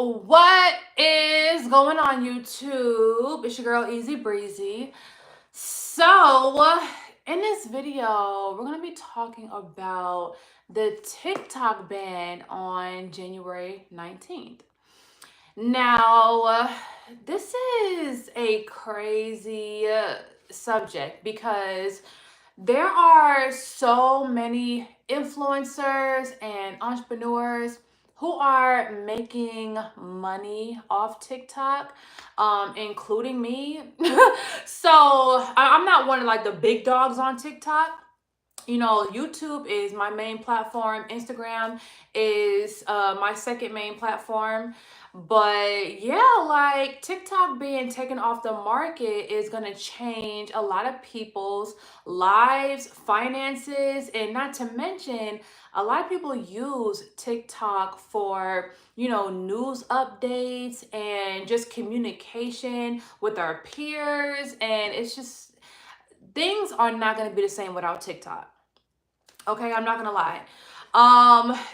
What is going on, YouTube? It's your girl EasyBreezie. So, in this video, we're going to be talking about the TikTok ban on January 19th. Now, this is a crazy subject because there are so many influencers and entrepreneurs who are making money off TikTok, including me. So I'm not one of like the big dogs on TikTok. YouTube is my main platform. Instagram is my second main platform. But yeah, like TikTok being taken off the market is going to change a lot of people's lives, finances, and not to mention, a lot of people use TikTok for, news updates and just communication with our peers. And it's just, things are not going to be the same without TikTok. Okay, I'm not gonna lie.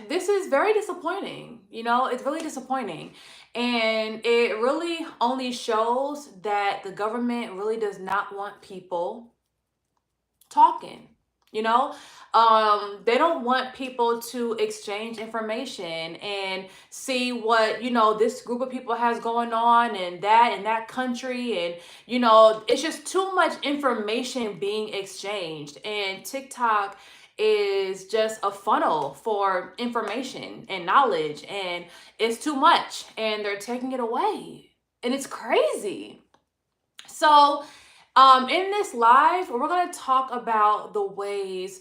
This is very disappointing. It's really disappointing. And it really only shows that the government really does not want people talking. They don't want people to exchange information and see what, this group of people has going on and that in that country. And, it's just too much information being exchanged. And TikTok is just a funnel for information and knowledge, and it's too much and they're taking it away, and it's crazy. So in this live, we're going to talk about the ways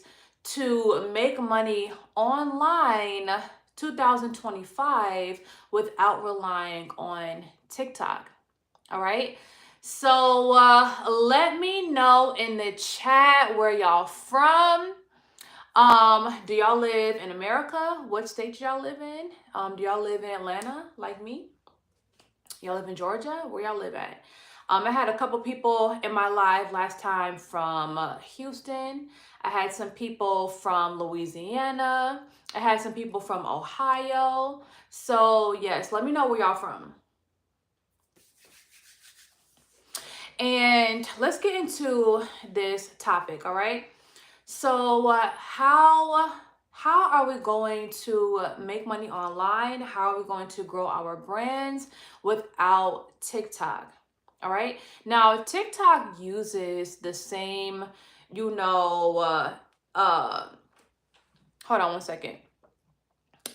to make money online 2025 without relying on TikTok. All right. So let me know in the chat where y'all from. Do y'all live in America? What state y'all live in? Do y'all live in Atlanta like me? Y'all live in Georgia? Where y'all live at? I had a couple people in my live last time from Houston. I had some people from Louisiana. I had some people from Ohio. So yes, let me know where y'all from. And let's get into this topic, all right? So how are we going to make money online? How are we going to grow our brands without TikTok? All right. Now, TikTok uses the same, hold on one second.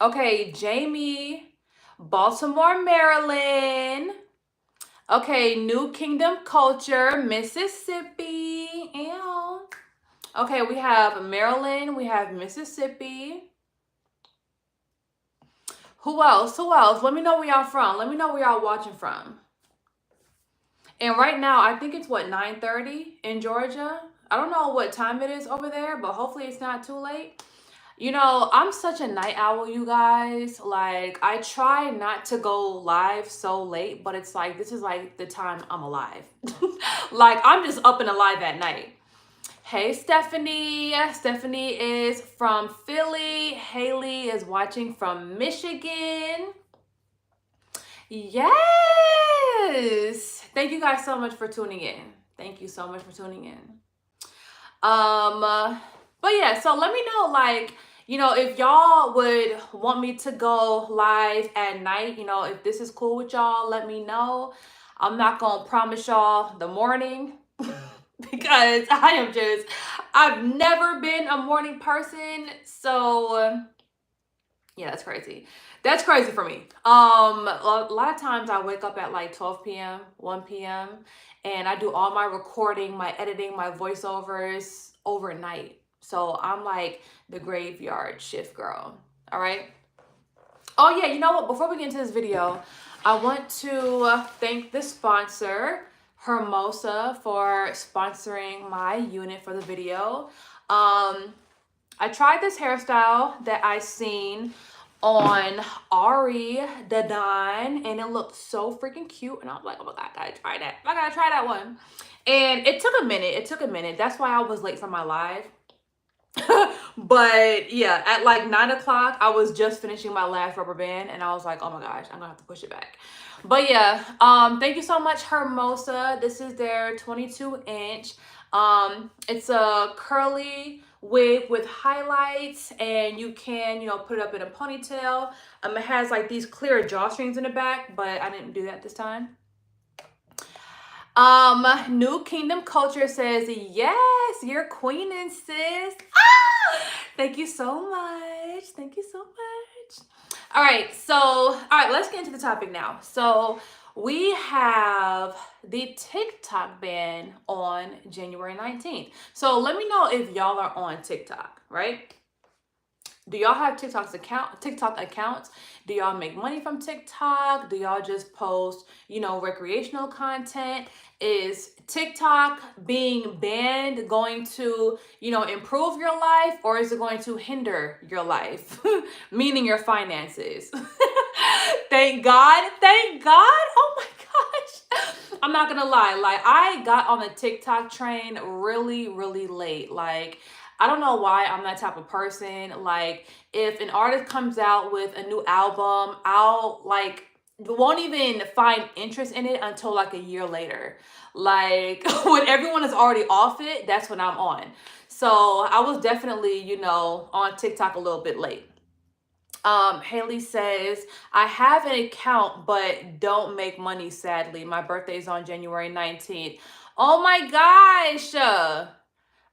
Okay, Jamie, Baltimore, Maryland. Okay, New Kingdom Culture, Mississippi. Ew. Okay, we have Maryland, we have Mississippi. Who else? Let me know where y'all from. Let me know where y'all watching from. And right now, I think it's 9:30 in Georgia. I don't know what time it is over there, but hopefully it's not too late. I'm such a night owl, you guys. Like, I try not to go live so late, but it's like, this is like the time I'm alive. Like, I'm just up and alive at night. Hey, Stephanie. Stephanie is from Philly. Haley is watching from Michigan. Yes. Thank you guys so much for tuning in. Thank you so much for tuning in. But yeah, so let me know, like, if y'all would want me to go live at night, if this is cool with y'all, let me know. I'm not going to promise y'all the morning because I've never been a morning person. So yeah, that's crazy. That's crazy for me. A lot of times I wake up at like 12 p.m., 1 p.m., and I do all my recording, my editing, my voiceovers overnight. So I'm like the graveyard shift girl. All right. Oh yeah, you know what? Before we get into this video, I want to thank the sponsor, Hermosa, for sponsoring my unit for the video. I tried this hairstyle that I seen on Ari Dadan, and it looked so freaking cute, and I was like, oh my god, I gotta try that one. And it took a minute. That's why I was late for my live. But yeah, at like 9 o'clock, I was just finishing my last rubber band and I was like, oh my gosh, I'm gonna have to push it back. But yeah, thank you so much, Hermosa. This is their 22-inch. It's a curly wig with highlights, and you can, put it up in a ponytail. It has like these clear drawstrings in the back, but I didn't do that this time. New Kingdom Culture says, yes, you're queening, sis. Ah! Thank you so much. Thank you so much. All right, let's get into the topic now. So we have the TikTok ban on January 19th. So let me know if y'all are on TikTok, right? Do y'all have TikTok accounts? Do y'all make money from TikTok? Do y'all just post, recreational content? Is TikTok being banned going to, improve your life, or is it going to hinder your life, meaning your finances? Thank God. Thank God. Oh my gosh. I'm not gonna lie. Like, I got on the TikTok train really, really late. Like, I don't know why I'm that type of person. Like, if an artist comes out with a new album, I'll like won't even find interest in it until like a year later. Like, when everyone is already off it, that's when I'm on. So I was definitely, on TikTok a little bit late. Haley says, I have an account but don't make money, sadly. My birthday is on January 19th. Oh my gosh.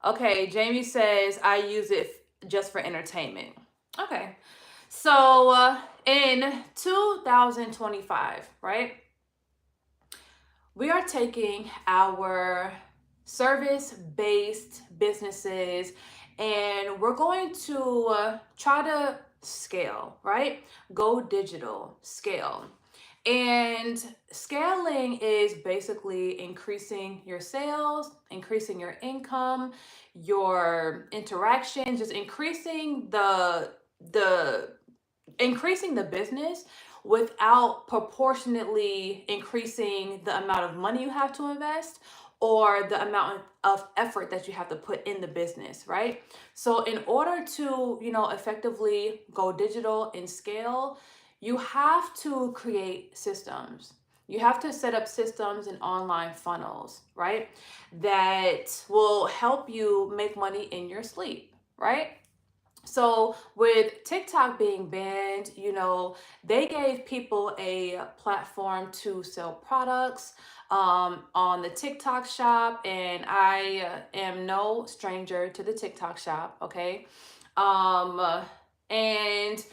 Okay, Jamie says, I use it just for entertainment. Okay. So in 2025, right, we are taking our service-based businesses and we're going to try to scale, right? Go digital, scale. And scaling is basically increasing your sales, increasing your income, your interactions, just increasing the business without proportionately increasing the amount of money you have to invest or the amount of effort that you have to put in the business, right? So in order to, effectively go digital and scale, you have to create systems. You have to set up systems and online funnels, right? That will help you make money in your sleep, right? So with TikTok being banned, they gave people a platform to sell products on the TikTok shop, and I am no stranger to the TikTok shop, okay? And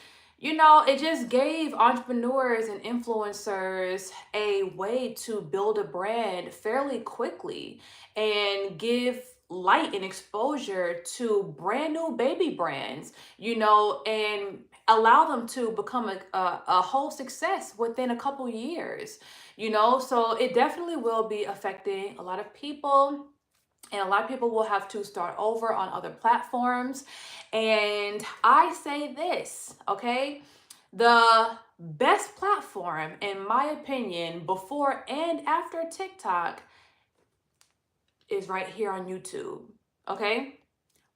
it just gave entrepreneurs and influencers a way to build a brand fairly quickly and give light and exposure to brand new baby brands, and allow them to become a whole success within a couple years, so it definitely will be affecting a lot of people. And a lot of people will have to start over on other platforms. And I say this, okay? The best platform, in my opinion, before and after TikTok is right here on YouTube, okay?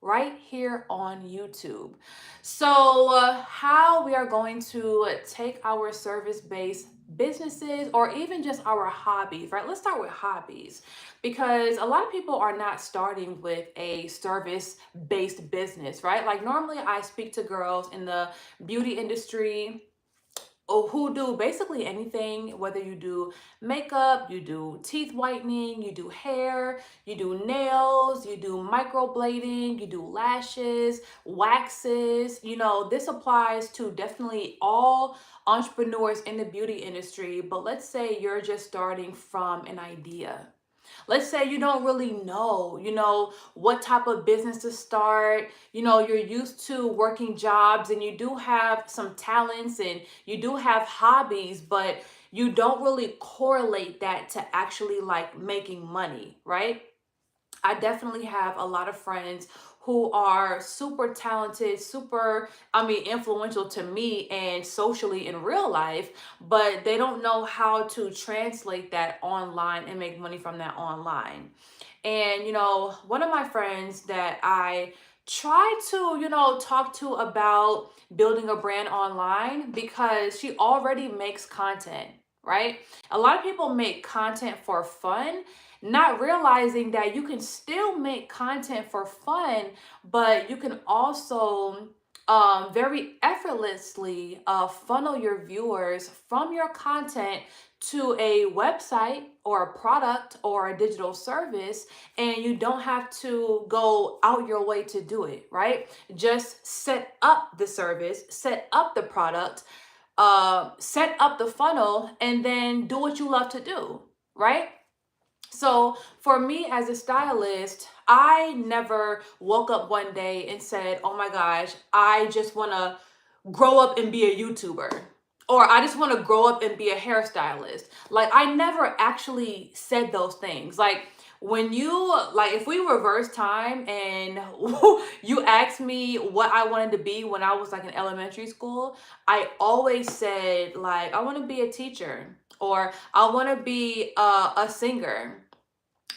Right here on YouTube. So how we are going to take our service-based businesses or even just our hobbies, right? Let's start with hobbies, because a lot of people are not starting with a service-based business, right? Like, normally I speak to girls in the beauty industry who do basically anything, whether you do makeup, you do teeth whitening, you do hair, you do nails, you do microblading, you do lashes, waxes. This applies to definitely all entrepreneurs in the beauty industry. But let's say you're just starting from an idea. Let's say you don't really know, what type of business to start. You're used to working jobs and you do have some talents and you do have hobbies, but you don't really correlate that to actually like making money, right? I definitely have a lot of friends who are super talented, influential to me and socially in real life, but they don't know how to translate that online and make money from that online. And, one of my friends that I try to, talk to about building a brand online because she already makes content, right? A lot of people make content for fun, not realizing that you can still make content for fun, but you can also very effortlessly funnel your viewers from your content to a website or a product or a digital service, and you don't have to go out your way to do it, right? Just set up the service, set up the product, set up the funnel, and then do what you love to do, right? So for me as a stylist, I never woke up one day and said, oh my gosh, I just want to grow up and be a YouTuber. Or I just want to grow up and be a hairstylist. Like, I never actually said those things. Like, when you, like, if we reverse time and you asked me what I wanted to be when I was like in elementary school, I always said, like, I want to be a teacher, or I want to be a singer.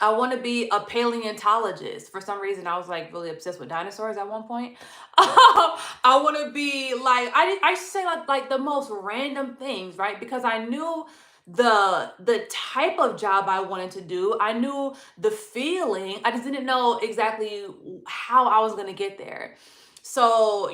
I want to be a paleontologist. For some reason, I was like really obsessed with dinosaurs at one point. I want to be like, I say like the most random things, right? Because I knew the type of job I wanted to do. I knew the feeling. I just didn't know exactly how I was going to get there. So,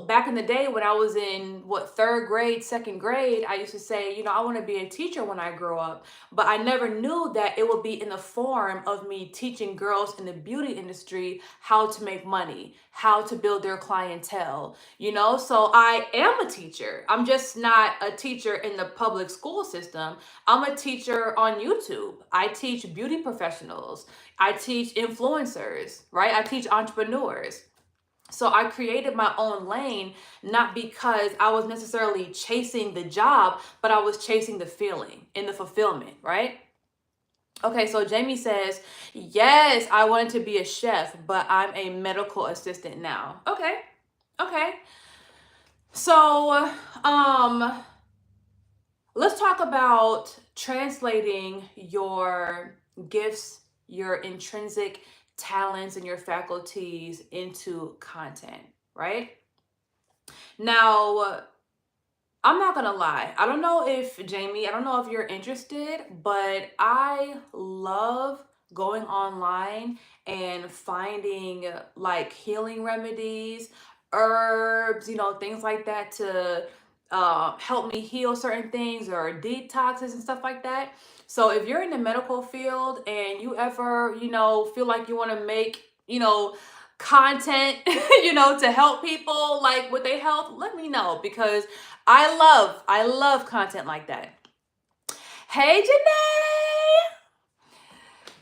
back in the day when I was in third grade, second grade, I used to say, I want to be a teacher when I grow up. But I never knew that it would be in the form of me teaching girls in the beauty industry how to make money, how to build their clientele, So I am a teacher. I'm just not a teacher in the public school system. I'm a teacher on YouTube. I teach beauty professionals. I teach influencers, right? I teach entrepreneurs. So I created my own lane, not because I was necessarily chasing the job, but I was chasing the feeling and the fulfillment, right? Okay, so Jamie says, yes, I wanted to be a chef, but I'm a medical assistant now. Okay. So, let's talk about translating your gifts, your intrinsic talents, and your faculties into content, right? Now, I'm not gonna lie. I don't know if Jamie, I don't know if you're interested, but I love going online and finding like healing remedies, herbs, things like that to help me heal certain things or detoxes and stuff like that. So if you're in the medical field and you ever, feel like you want to make, content, to help people like with their health, let me know because I love content like that. Hey, Janae.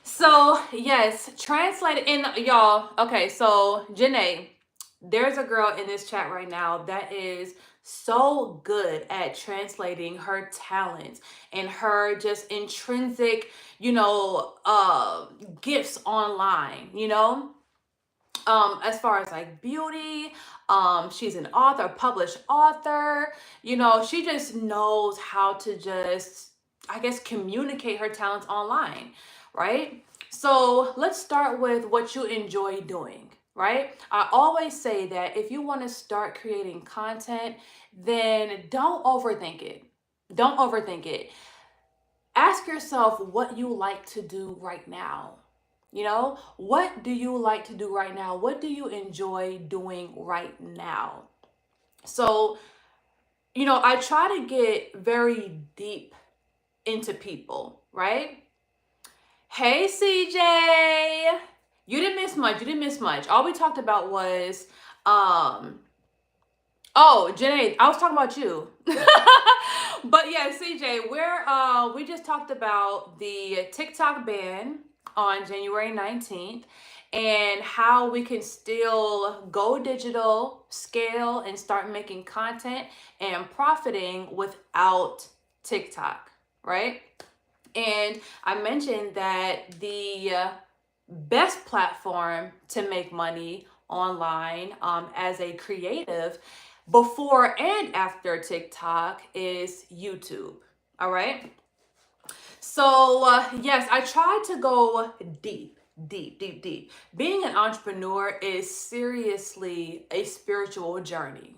So yes, translate it in y'all. Okay, so Janae, there's a girl in this chat right now that is so good at translating her talents and her just intrinsic, gifts online, as far as like beauty, she's an author, published author, she just knows how to just, I guess, communicate her talents online, right? So let's start with what you enjoy doing, right? I always say that if you want to start creating content, then don't overthink it. Don't overthink it. Ask yourself what you like to do right now. What do you like to do right now? What do you enjoy doing right now? So, I try to get very deep into people, right? Hey, CJ. You didn't miss much. You didn't miss much. All we talked about was, oh, Janae, I was talking about you. But yeah, CJ, we just talked about the TikTok ban on January 19th and how we can still go digital, scale, and start making content and profiting without TikTok, right? And I mentioned that the best platform to make money online as a creative before and after TikTok is YouTube. All right. So yes, I tried to go deep deep, deep, deep. Being an entrepreneur is seriously a spiritual journey.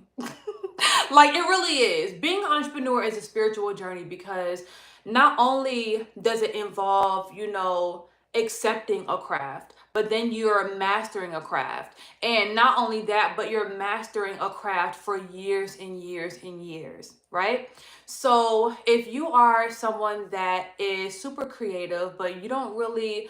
Like, it really is. Being an entrepreneur is a spiritual journey because not only does it involve, accepting a craft, but then you're mastering a craft. And not only that, but you're mastering a craft for years and years and years, right? So if you are someone that is super creative, but you don't really,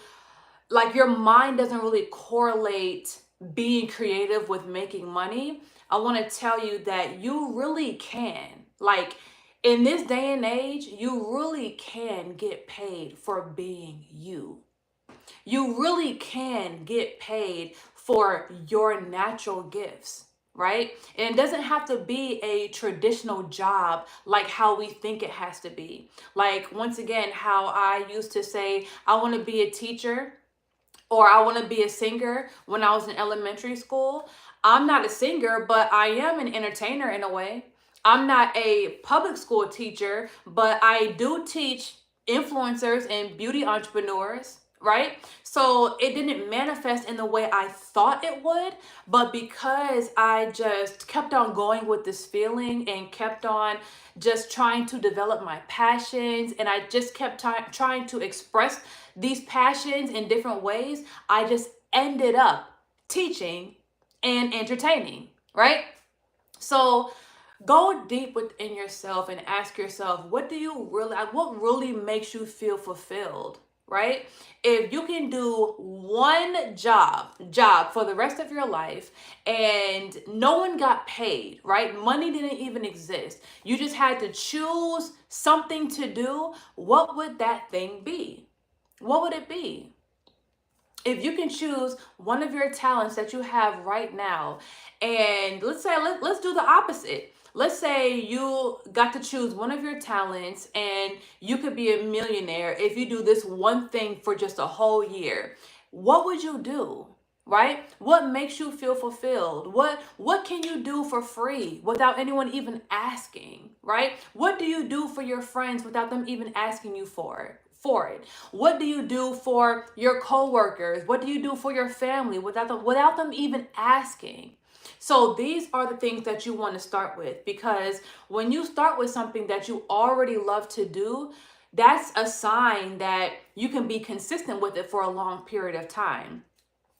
like, your mind doesn't really correlate being creative with making money, I want to tell you that you really can. Like, in this day and age, you really can get paid for being you. You really can get paid for your natural gifts, right? And it doesn't have to be a traditional job like how we think it has to be. Like, once again, how I used to say, I want to be a teacher or I want to be a singer when I was in elementary school. I'm not a singer, but I am an entertainer in a way. I'm not a public school teacher, but I do teach influencers and beauty entrepreneurs, right? So it didn't manifest in the way I thought it would, but because I just kept on going with this feeling and kept on just trying to develop my passions, and I just kept trying to express these passions in different ways, I just ended up teaching and entertaining, right? So go deep within yourself and ask yourself, what do you really, what really makes you feel fulfilled, right? If you can do one job for the rest of your life and no one got paid, right? Money didn't even exist. You just had to choose something to do. What would that thing be? What would it be? If you can choose one of your talents that you have right now, and let's say, let's do the opposite. Let's say you got to choose one of your talents and you could be a millionaire if you do this one thing for just a whole year. What would you do? Right? What makes you feel fulfilled? What can you do for free without anyone even asking, right? What do you do for your friends without them even asking you for it? What do you do for your coworkers? What do you do for your family without them even asking? So these are the things that you want to start with, because when you start with something that you already love to do, that's a sign that you can be consistent with it for a long period of time.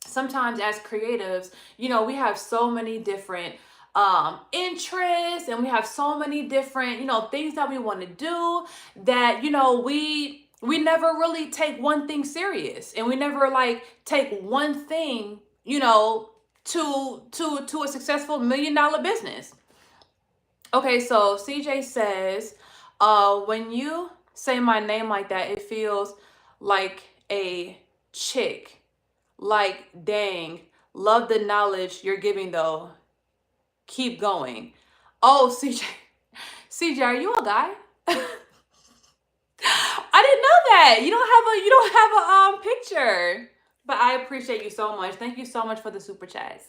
Sometimes as creatives, we have so many different interests, and we have so many different, things that we want to do, that, we never really take one thing serious, and we never like take one thing, to a successful $1 million business. Okay, so CJ says, when you say my name like that, it feels like a chick. Like, dang, love the knowledge you're giving though. Keep going. Oh, CJ, are you a guy? I didn't know that. You don't have a picture. But I appreciate you so much. Thank you so much for the super chats.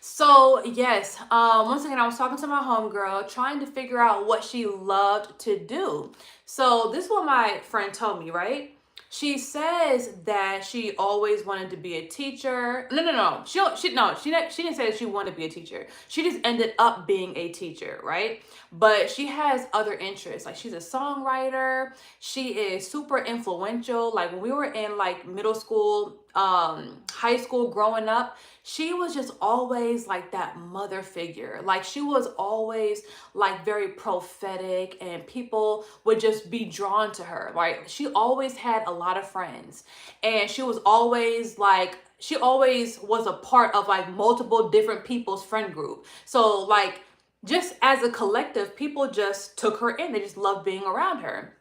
So yes, once again, I was talking to my homegirl, trying to figure out what she loved to do. So this is what my friend told me, right? She says that she always wanted to be a teacher. No. She didn't say that she wanted to be a teacher. She just ended up being a teacher, right? But she has other interests. Like, she's a songwriter. She is super influential. Like, when we were in like middle school, high school, growing up, she was just always like that mother figure. Like, she was always like very prophetic, and people would just be drawn to her, right? She always had a lot of friends, and she always was a part of like multiple different people's friend group. So like, just as a collective, people just took her in. They just loved being around her.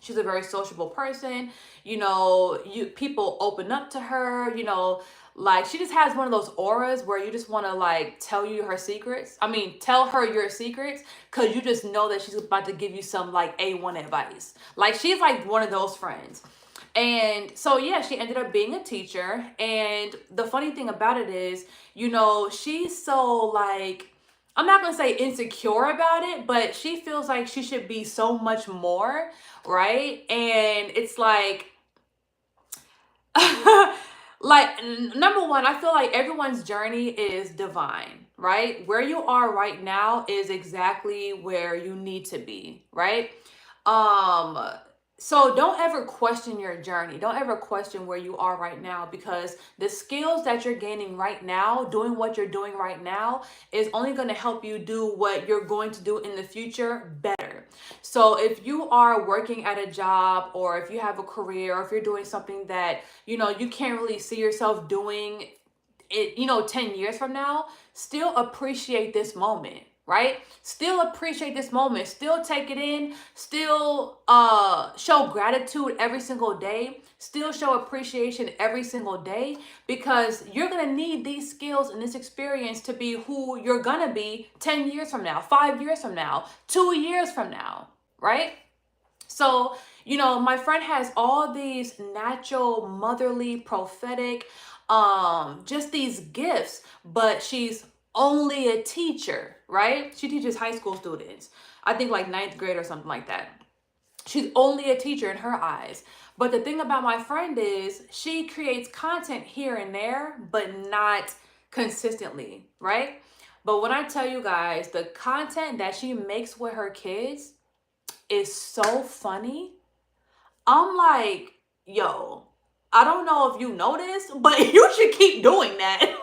She's a very sociable person. People open up to her, like, she just has one of those auras where you just want to like tell her your secrets, because you just know that she's about to give you some like A1 advice. Like, she's like one of those friends. And so yeah, she ended up being a teacher. And the funny thing about it is, she's so like, I'm not gonna say insecure about it, but she feels like she should be so much more, right? And it's like, Like, number one, I feel like everyone's journey is divine, right? Where you are right now is exactly where you need to be, right? Um, so don't ever question your journey. Don't ever question where you are right now, because the skills that you're gaining right now, doing what you're doing right now, is only going to help you do what you're going to do in the future better. So if you are working at a job, or if you have a career, or if you're doing something that, you can't really see yourself doing it, 10 years from now, still appreciate this moment, right? Still appreciate this moment, still take it in, still show gratitude every single day, still show appreciation every single day, because you're going to need these skills and this experience to be who you're going to be 10 years from now, 5 years from now, 2 years from now, right? So, my friend has all these natural, motherly, prophetic, just these gifts, but she's only a teacher, right? She teaches high school students. I think like ninth grade or something like that. She's only a teacher in her eyes. But the thing about my friend is she creates content here and there, but not consistently, right? But when I tell you guys, the content that she makes with her kids is so funny. I'm like, yo, I don't know if you know this, but you should keep doing that.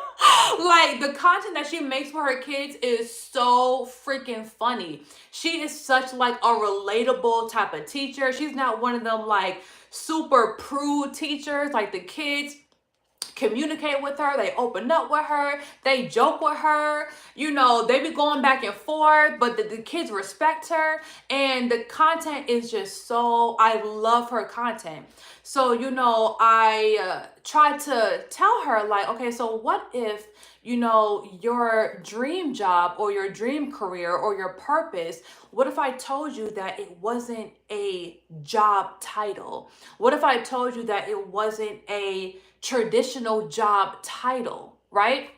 Like, the content that she makes for her kids is so freaking funny. She is such like a relatable type of teacher. She's not one of them like super prude teachers. Like, the kids communicate with her, they open up with her, they joke with her, they be going back and forth, but the kids respect her, and the content is just so, I love her content. So, I tried to tell her, like, okay, so what if, your dream job or your dream career or your purpose, what if I told you that it wasn't a job title? What if I told you that it wasn't a traditional job title, right?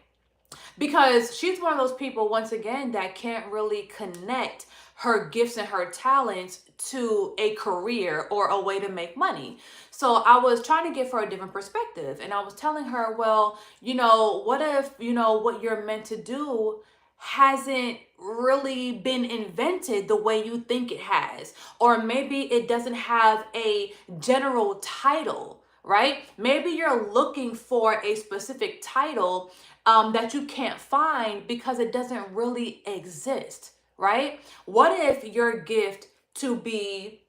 Because she's one of those people, once again, that can't really connect her gifts and her talents to a career or a way to make money. So I was trying to give her a different perspective, and I was telling her, well, what if, what you're meant to do hasn't really been invented the way you think it has, or maybe it doesn't have a general title, right? Maybe you're looking for a specific title that you can't find because it doesn't really exist, right? What if your gift to be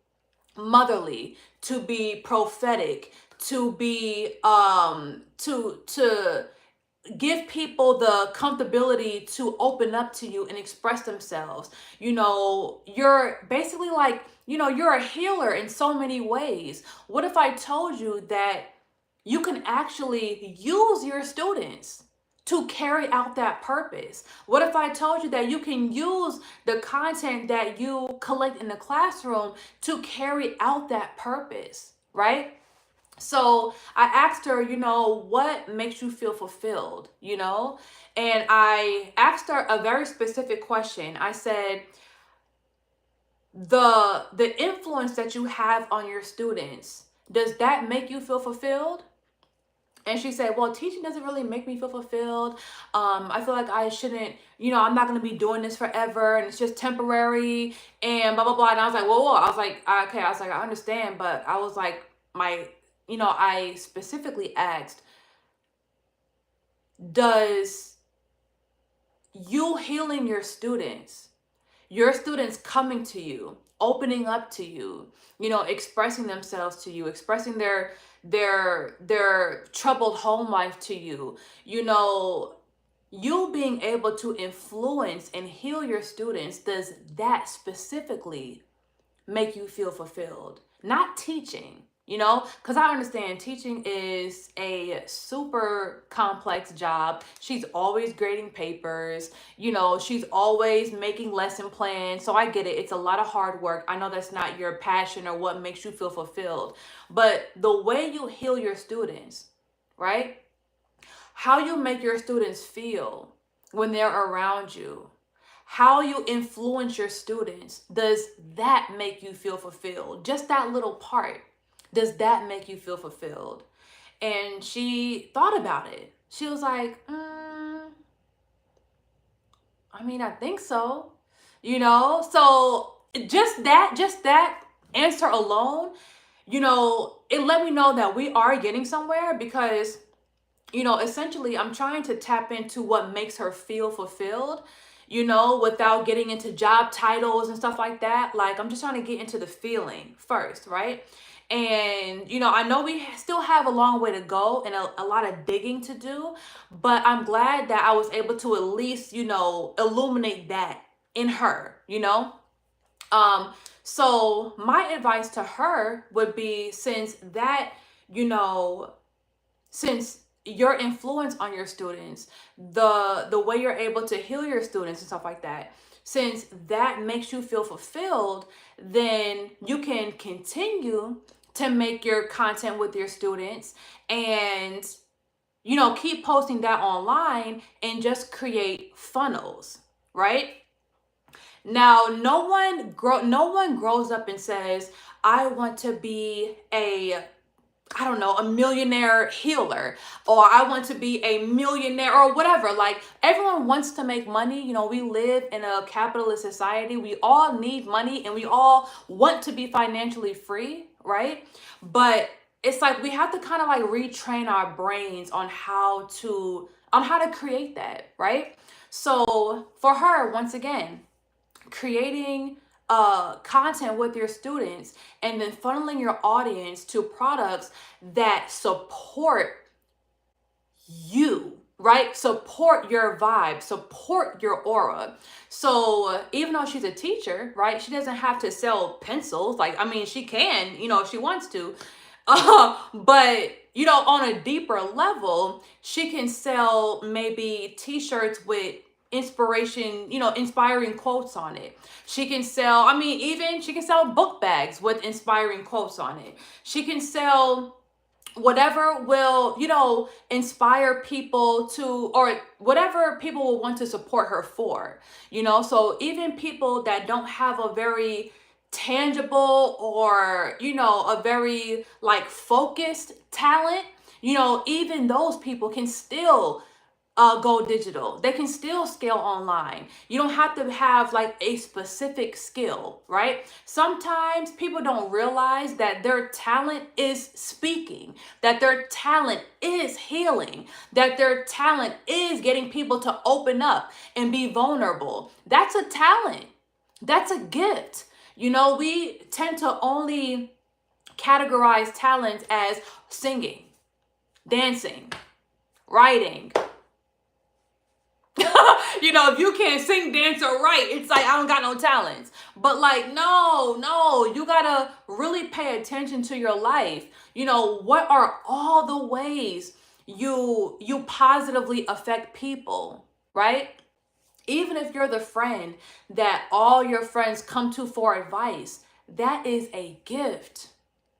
motherly, to be prophetic, to be to give people the comfortability to open up to you and express themselves? You're basically like, you're a healer in so many ways. What if I told you that you can actually use your students to carry out that purpose? What if I told you that you can use the content that you collect in the classroom to carry out that purpose, right? So I asked her, what makes you feel fulfilled, And I asked her a very specific question. I said, the influence that you have on your students, does that make you feel fulfilled? And she said, well, teaching doesn't really make me feel fulfilled. I feel like I shouldn't, I'm not going to be doing this forever, and it's just temporary and blah, blah, blah. And I was like, whoa. I was like, okay. I was like, I understand. But I was like, I specifically asked, does you healing your students coming to you, opening up to you, expressing themselves to you, expressing their troubled home life to you, you being able to influence and heal your students, does that specifically make you feel fulfilled? Not teaching, because I understand teaching is a super complex job. She's always grading papers, she's always making lesson plans. So I get it. It's a lot of hard work. I know that's not your passion or what makes you feel fulfilled. But the way you heal your students, right? How you make your students feel when they're around you, how you influence your students, does that make you feel fulfilled? Just that little part, does that make you feel fulfilled? and she thought about it. She was like, I mean, I think so. So just that answer alone, it let me know that we are getting somewhere because, essentially I'm trying to tap into what makes her feel fulfilled, without getting into job titles and stuff like that. Like, I'm just trying to get into the feeling first, right? And, I know we still have a long way to go and a lot of digging to do, but I'm glad that I was able to at least, illuminate that in her. So my advice to her would be, you know, since your influence on your students, the way you're able to heal your students and stuff like that, since that makes you feel fulfilled, then you can continue to make your content with your students and keep posting that online and just create funnels, right? Now, no one grows up and says, I want to be I don't know, a millionaire healer, or I want to be a millionaire or whatever. Like, everyone wants to make money. We live in a capitalist society. We all need money and we all want to be financially free, right? But it's like we have to kind of like retrain our brains on how to create that, right? So for her, once again, creating content with your students and then funneling your audience to products that support you, right? Support your vibe, support your aura. So even though she's a teacher, right, she doesn't have to sell pencils. Like, I mean, she can, if she wants to. But on a deeper level, she can sell maybe t-shirts with inspiring quotes on it. She can sell, I mean, even she can sell book bags with inspiring quotes on it. She can sell whatever will, inspire people to, or whatever people will want to support her for, so even people that don't have a very tangible or, a very like focused talent, even those people can still go digital. They can still scale online. You don't have to have like a specific skill, right? Sometimes people don't realize that their talent is speaking, that their talent is healing, that their talent is getting people to open up and be vulnerable. That's a talent. That's a gift. We tend to only categorize talents as singing, dancing, writing. If you can't sing, dance, or write, it's like, I don't got no talents. But like, no, you gotta really pay attention to your life. What are all the ways you positively affect people, right? Even if you're the friend that all your friends come to for advice, that is a gift.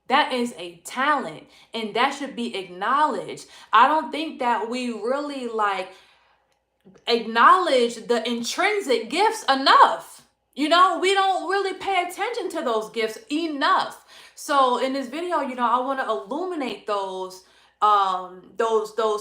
That is a talent, and that should be acknowledged. I don't think that we really acknowledge the intrinsic gifts enough. We don't really pay attention to those gifts enough. So in this video, I want to illuminate those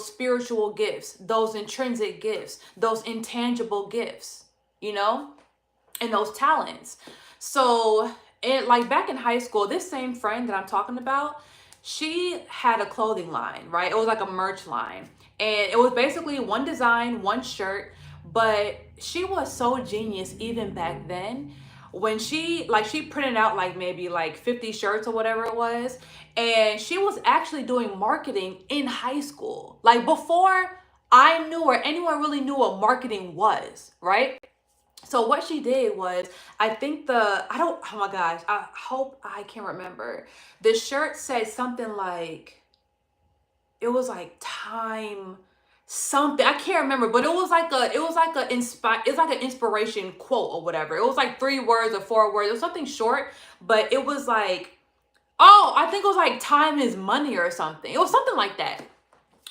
spiritual gifts, those intrinsic gifts, those intangible gifts, and those talents. So like back in high school, this same friend that I'm talking about, she had a clothing line, right? It was like a merch line. And it was basically one design, one shirt, but she was so genius even back then. When she printed out like maybe like 50 shirts or whatever it was, and she was actually doing marketing in high school, like before I knew or anyone really knew what marketing was, right? So what she did was, oh my gosh, I hope I can remember. The shirt said something like, it was like time something, I can't remember, but it's like an inspiration quote or whatever. It was like 3 words or 4 words. It was something short, but it was like, oh, I think it was like time is money or something. It was something like that.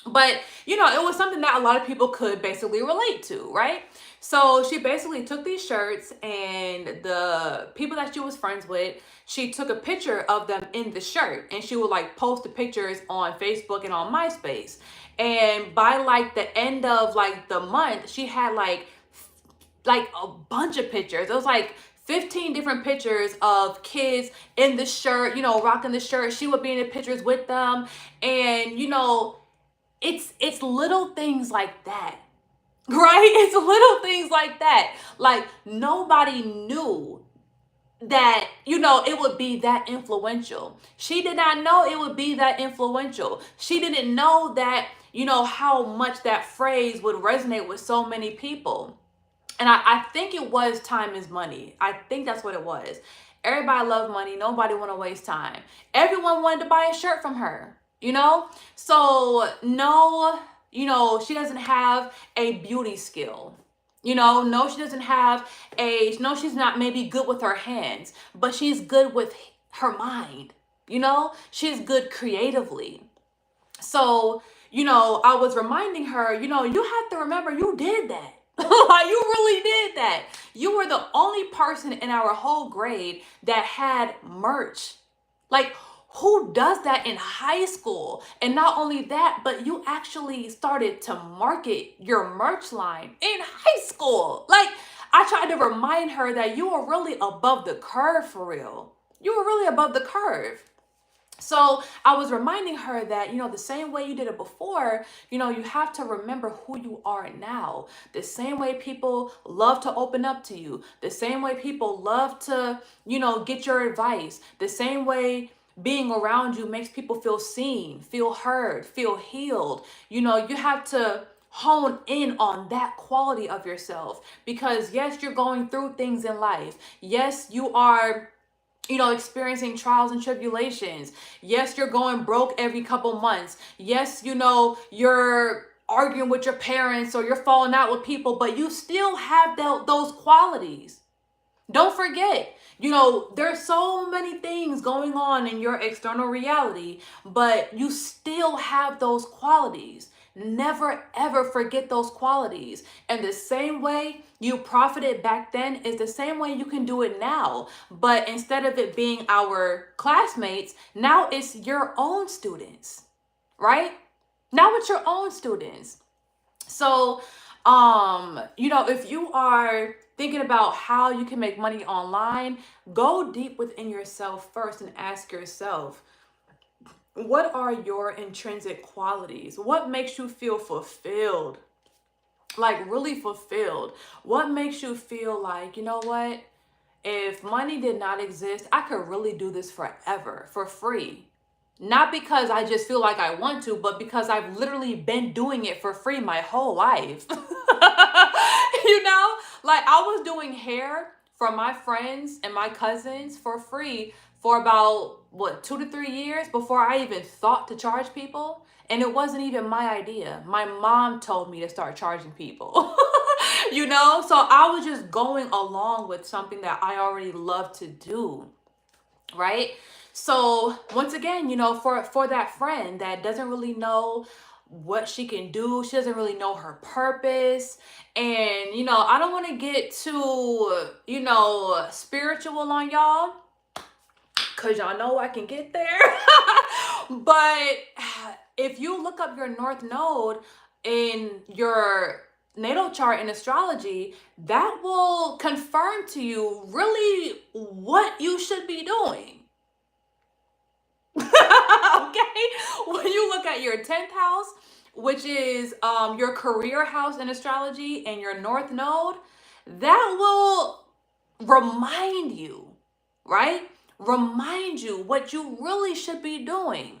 But, it was something that a lot of people could basically relate to, right? So she basically took these shirts, and the people that she was friends with, she took a picture of them in the shirt, and she would like post the pictures on Facebook and on MySpace. And by like the end of like the month, she had like a bunch of pictures. It was like 15 different pictures of kids in the shirt, rocking the shirt. She would be in the pictures with them. And it's little things like that. Right? It's little things like that. Like nobody knew that it would be that influential. She did not know it would be that influential. She didn't know that how much that phrase would resonate with so many people. And I think it was time is money. I think that's what it was. Everybody loved money. Nobody want to waste time. Everyone wanted to buy a shirt from her, So no, she doesn't have a beauty skill. No, she doesn't have no, she's not maybe good with her hands, but she's good with her mind. She's good creatively. So, I was reminding her, you have to remember you did that. Like, you really did that. You were the only person in our whole grade that had merch. Like, who does that in high school? And not only that, but you actually started to market your merch line in high school. Like, I tried to remind her that you were really above the curve for real. You were really above the curve. So I was reminding her that, the same way you did it before, you have to remember who you are now. The same way people love to open up to you. The same way people love to, get your advice. The same way being around you makes people feel seen, feel heard, feel healed. You have to hone in on that quality of yourself, because yes, you're going through things in life. Yes, you are experiencing trials and tribulations. Yes, you're going broke every couple months. Yes, you're arguing with your parents or you're falling out with people, but you still have those qualities. Don't forget, there's so many things going on in your external reality, but you still have those qualities. Never ever forget those qualities. And the same way you profited back then is the same way you can do it now. But instead of it being our classmates, now it's your own students, right? Now it's your own students. So, if you are thinking about how you can make money online, go deep within yourself first and ask yourself, what are your intrinsic qualities? What makes you feel fulfilled? Like really fulfilled? What makes you feel like, you know what? If money did not exist, I could really do this forever for free. Not because I just feel like I want to, but because I've literally been doing it for free my whole life. Like I was doing hair for my friends and my cousins for free for about 2 to 3 years before I even thought to charge people. And it wasn't even my idea. My mom told me to start charging people. So I was just going along with something that I already love to do, right? So once again, for that friend that doesn't really know what she can do, she doesn't really know her purpose, and I don't want to get too spiritual on y'all, because y'all know I can get there. But if you look up your North Node in your natal chart in astrology, that will confirm to you really what you should be doing. Okay? When you look at your 10th house, which is your career house in astrology, and your North Node, that will remind you, right? Remind you what you really should be doing.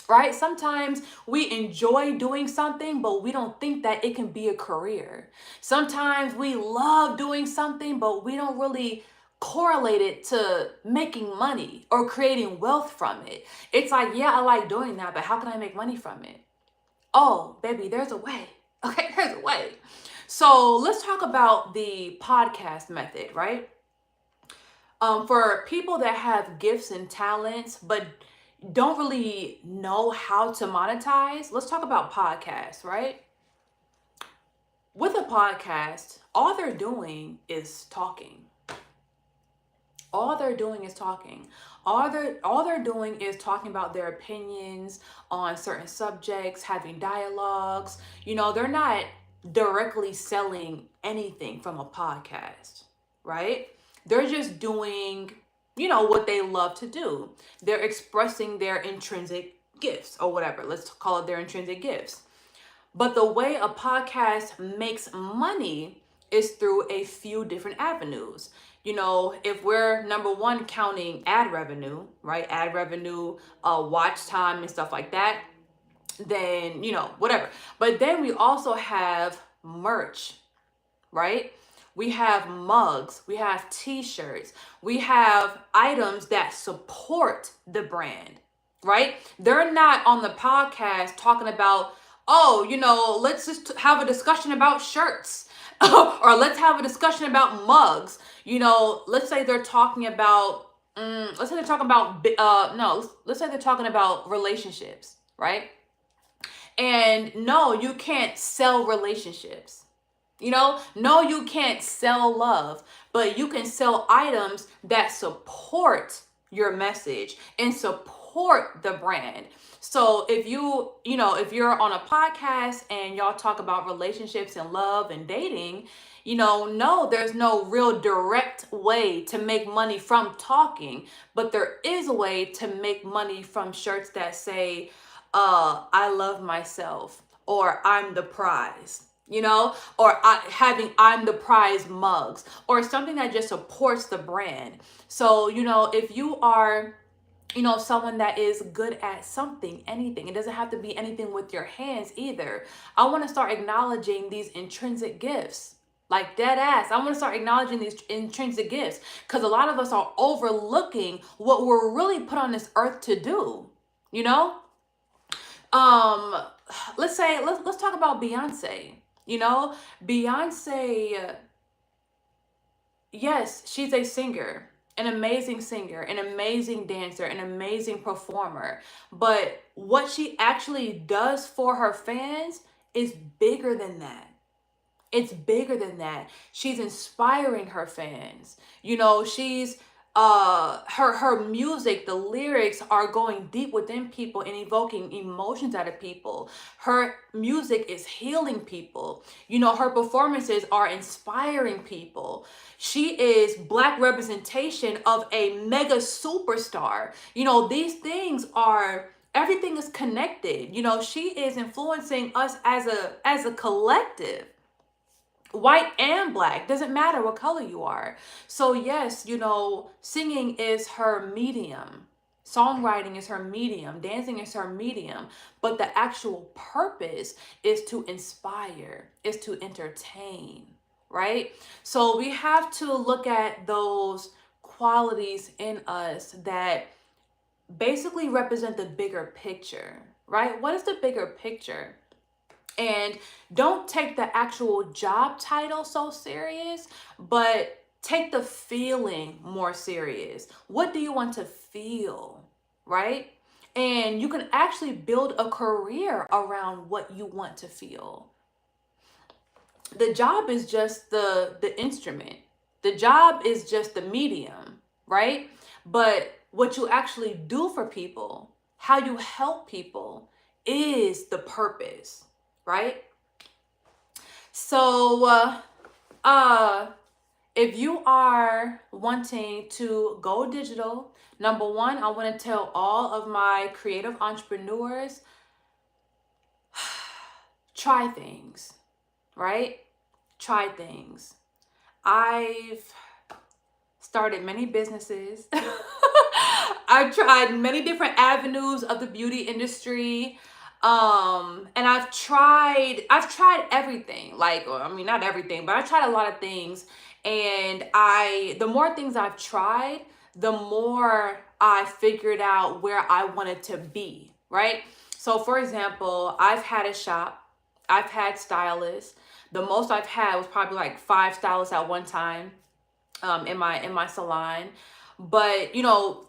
Right? Sometimes we enjoy doing something, but we don't think that it can be a career. Sometimes we love doing something, but we don't really correlate it to making money or creating wealth from it. It's like, yeah, I like doing that, but how can I make money from it? Oh, baby, there's a way. Okay, there's a way. So let's talk about the podcast method, right? For people that have gifts and talents, but don't really know how to monetize, let's talk about podcasts, right? with a podcast, all they're doing is talking. All they're doing is talking. All they're doing is talking about their opinions on certain subjects, having dialogues. They're not directly selling anything from a podcast, right? They're just doing, what they love to do. They're expressing their intrinsic gifts or whatever. Let's call it their intrinsic gifts. But the way a podcast makes money is through a few different avenues. If we're number one counting ad revenue, right? Ad revenue, watch time and stuff like that, then, whatever. But then we also have merch, right? We have mugs, we have t-shirts, we have items that support the brand, right? They're not on the podcast talking about, oh, let's just have a discussion about shirts or let's have a discussion about mugs. Let's say they're talking about, let's say they're talking about, no, let's say they're talking about relationships, right? And no, you can't sell relationships. No, you can't sell love, but you can sell items that support your message and support the brand. So if if you're on a podcast and y'all talk about relationships and love and dating, no, there's no real direct way to make money from talking, but there is a way to make money from shirts that say, I love myself, or I'm the prize, or having I'm the prize mugs, or something that just supports the brand. So, if you are, someone that is good at something, anything, it doesn't have to be anything with your hands either. I want to start acknowledging these intrinsic gifts. Like dead ass. I want to start acknowledging these intrinsic gifts because a lot of us are overlooking what we're really put on this earth to do, um let's talk about Beyonce. Beyonce, yes, she's a singer, an amazing singer, an amazing dancer, an amazing performer, but what she actually does for her fans is bigger than that. It's bigger than that. She's inspiring her fans. She's her music, the lyrics are going deep within people and evoking emotions out of people. Her music is healing people. Her performances are inspiring people. She is Black representation of a mega superstar. These things are, everything is connected. She is influencing us as a collective, white and black, doesn't matter what color you are. So yes, singing is her medium, songwriting is her medium, dancing is her medium, but the actual purpose is to inspire, is to entertain, right? So we have to look at those qualities in us that basically represent the bigger picture, right? What is the bigger picture? And don't take the actual job title so serious, but take the feeling more serious. What do you want to feel, right? And you can actually build a career around what you want to feel. The job is just the instrument. The job is just the medium, right? But what you actually do for people, how you help people, is the purpose, right? So if you are wanting to go digital, number one, I want to tell all of my creative entrepreneurs, try things, right? Try things. I've started many businesses. I've tried many different avenues of the beauty industry. And I've tried everything. Not everything, but I tried a lot of things. And the more things I've tried, the more I figured out where I wanted to be, right? So for example, I've had a shop, I've had stylists. The most I've had was probably like 5 stylists at one time, in my salon. But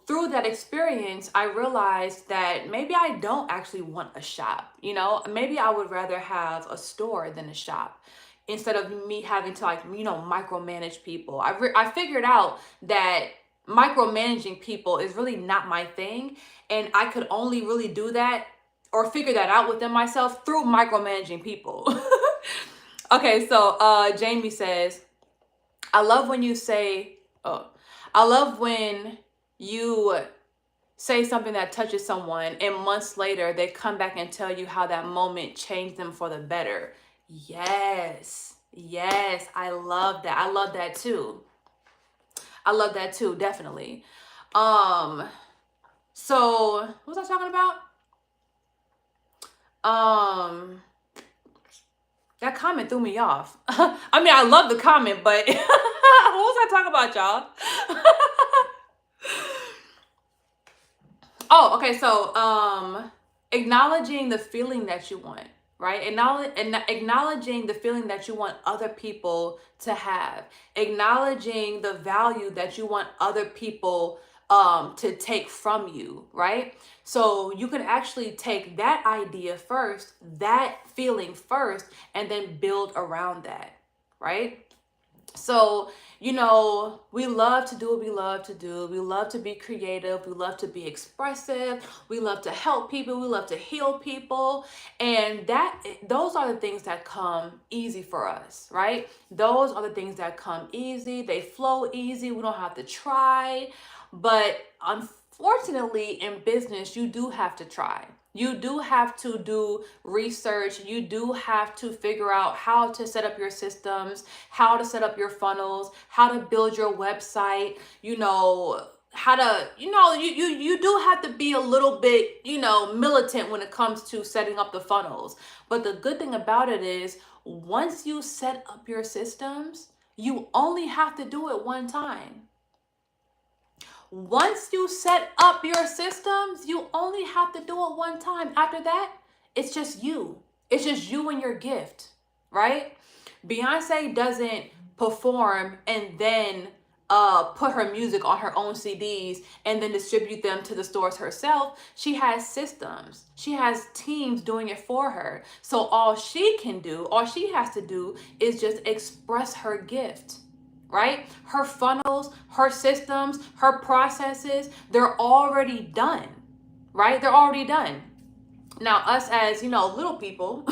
through that experience, I realized that maybe I don't actually want a shop. Maybe I would rather have a store than a shop. instead of me having to like, micromanage people. I figured out that micromanaging people is really not my thing, and I could only really do that or figure that out within myself through micromanaging people. Okay, so Jamie says, I love when you say, oh, I love when you say something that touches someone and months later they come back and tell you how that moment changed them for the better. Yes. Yes, I love that. I love that too. I love that too, definitely. So what was I talking about? That comment threw me off. I mean, I love the comment, but what was I talking about, y'all? Oh, okay. So, acknowledging the feeling that you want, right? Acknowledging the feeling that you want other people to have. Acknowledging the value that you want other people to take from you, right? So you can actually take that idea first, that feeling first, and then build around that, right? So, we love to do what we love to do. We love to be creative. We love to be expressive. We love to help people. We love to heal people. And those are the things that come easy for us, right? Those are the things that come easy. They flow easy. We don't have to try. But unfortunately, in business, you do have to try. You do have to do research. You do have to figure out how to set up your systems, how to set up your funnels, how to build your website, how to, you do have to be a little bit, militant when it comes to setting up the funnels. But the good thing about it is once you set up your systems, you only have to do it one time. Once you set up your systems, you only have to do it one time. After that, it's just you. It's just you and your gift, right? Beyonce doesn't perform and then put her music on her own CDs and then distribute them to the stores herself. She has systems. She has teams doing it for her. So all she has to do is just express her gift. Right? Her funnels, her systems, her processes, they're already done, right? They're already done. Now, us as, little people,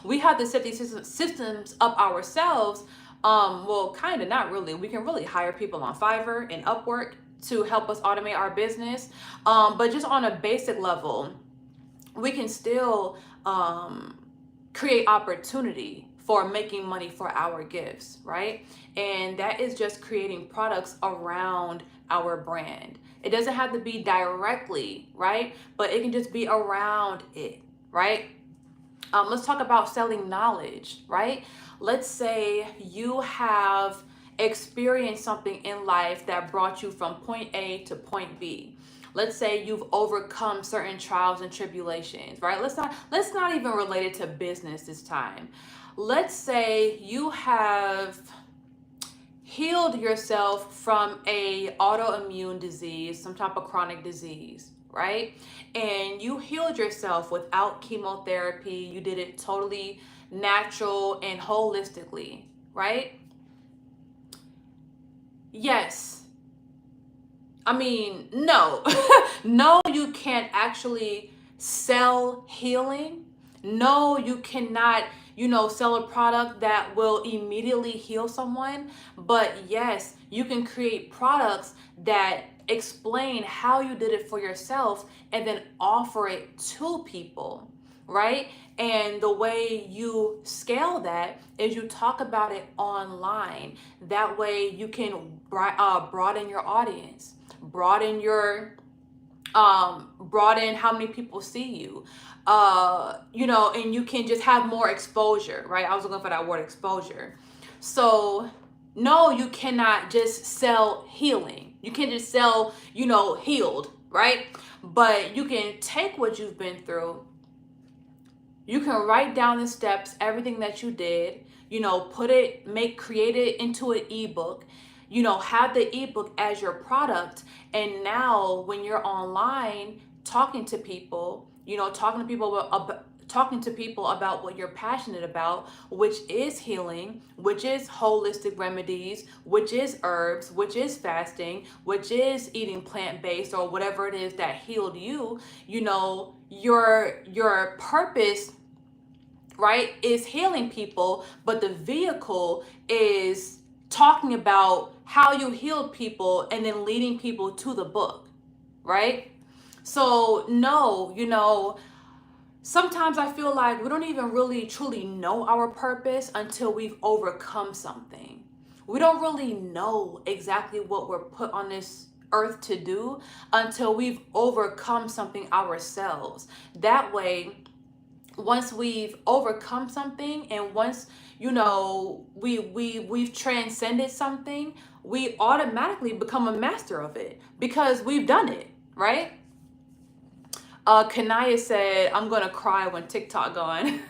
we have to set these systems up ourselves. Well, kind of, not really. We can really hire people on Fiverr and Upwork to help us automate our business. But just on a basic level, we can still create opportunity for making money for our gifts, right? And that is just creating products around our brand. It doesn't have to be directly, right? But it can just be around it, right? Let's talk about selling knowledge, right? Let's say you have experienced something in life that brought you from point A to point B. Let's say you've overcome certain trials and tribulations, right? Let's not even relate it to business this time. Let's say you have healed yourself from a autoimmune disease, some type of chronic disease, right? And you healed yourself without chemotherapy. You did it totally natural and holistically, right? Yes. I mean, no. No, you can't actually sell healing. No, you cannot, sell a product that will immediately heal someone. But yes, you can create products that explain how you did it for yourself and then offer it to people, right? And the way you scale that is you talk about it online. That way you can broaden your audience, broaden how many people see you, and you can just have more exposure, right? I was looking for that word, exposure. So no, you cannot just sell healing. You can't just sell, healed, right? But you can take what you've been through. You can write down the steps, everything that you did, create it into an ebook, have the ebook as your product. And now when you're online talking to people, talking to people about what you're passionate about, which is healing, which is holistic remedies, which is herbs, which is fasting, which is eating plant-based or whatever it is that healed you. You know, your purpose, right, is healing people, but the vehicle is talking about how you healed people and then leading people to the book, right? So no, you know, sometimes I feel like we don't even really truly know our purpose until we've overcome something. We don't really know exactly what we're put on this earth to do until we've overcome something ourselves. That way, once we've overcome something and once, you know, we've transcended something, we automatically become a master of it because we've done it, right? Kanaya said, I'm gonna cry when TikTok gone.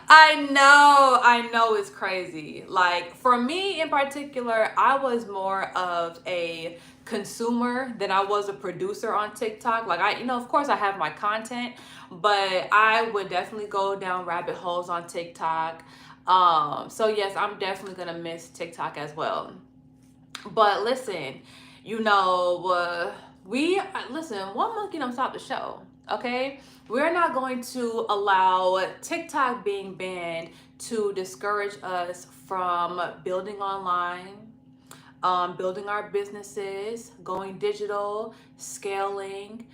I know it's crazy. Like for me in particular, I was more of a consumer than I was a producer on TikTok. Like I, you know, of course I have my content, but I would definitely go down rabbit holes on TikTok. So yes, I'm definitely gonna miss TikTok as well. But listen, you know, we listen. One monkey don't stop the show. Okay, we're not going to allow TikTok being banned to discourage us from building online, building our businesses, going digital, scaling,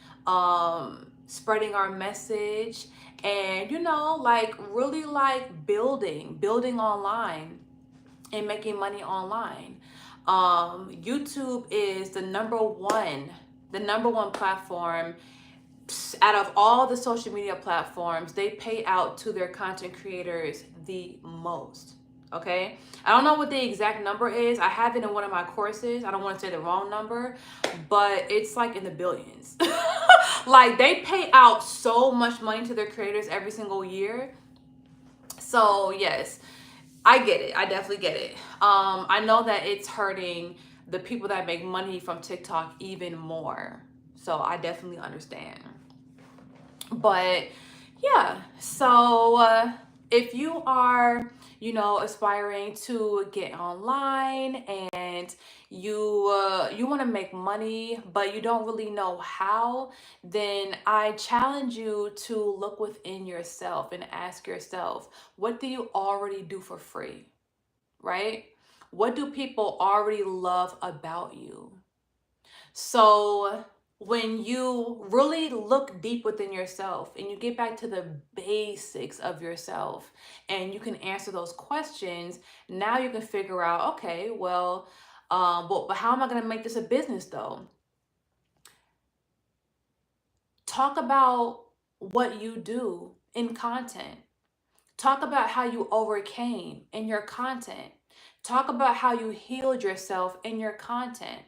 spreading our message, and you know, like really like building online and making money online. YouTube is the number one platform out of all the social media platforms. They pay out to their content creators the most. Okay, I don't know what the exact number is. I have it in one of my courses. I don't want to say the wrong number, but it's like in the billions. Like they pay out so much money to their creators every single year. So yes, I get it. I definitely get it. I know that it's hurting the people that make money from TikTok even more. So I definitely understand. But yeah, so if you are, you know, aspiring to get online and you want to make money but you don't really know how, then I challenge you to look within yourself and ask yourself, what do you already do for free, right? What do people already love about you? So when you really look deep within yourself and you get back to the basics of yourself and you can answer those questions, now you can figure out, okay, well, but how am I going to make this a business though? Talk about what you do in content. Talk about how you overcame in your content. Talk about how you healed yourself in your content,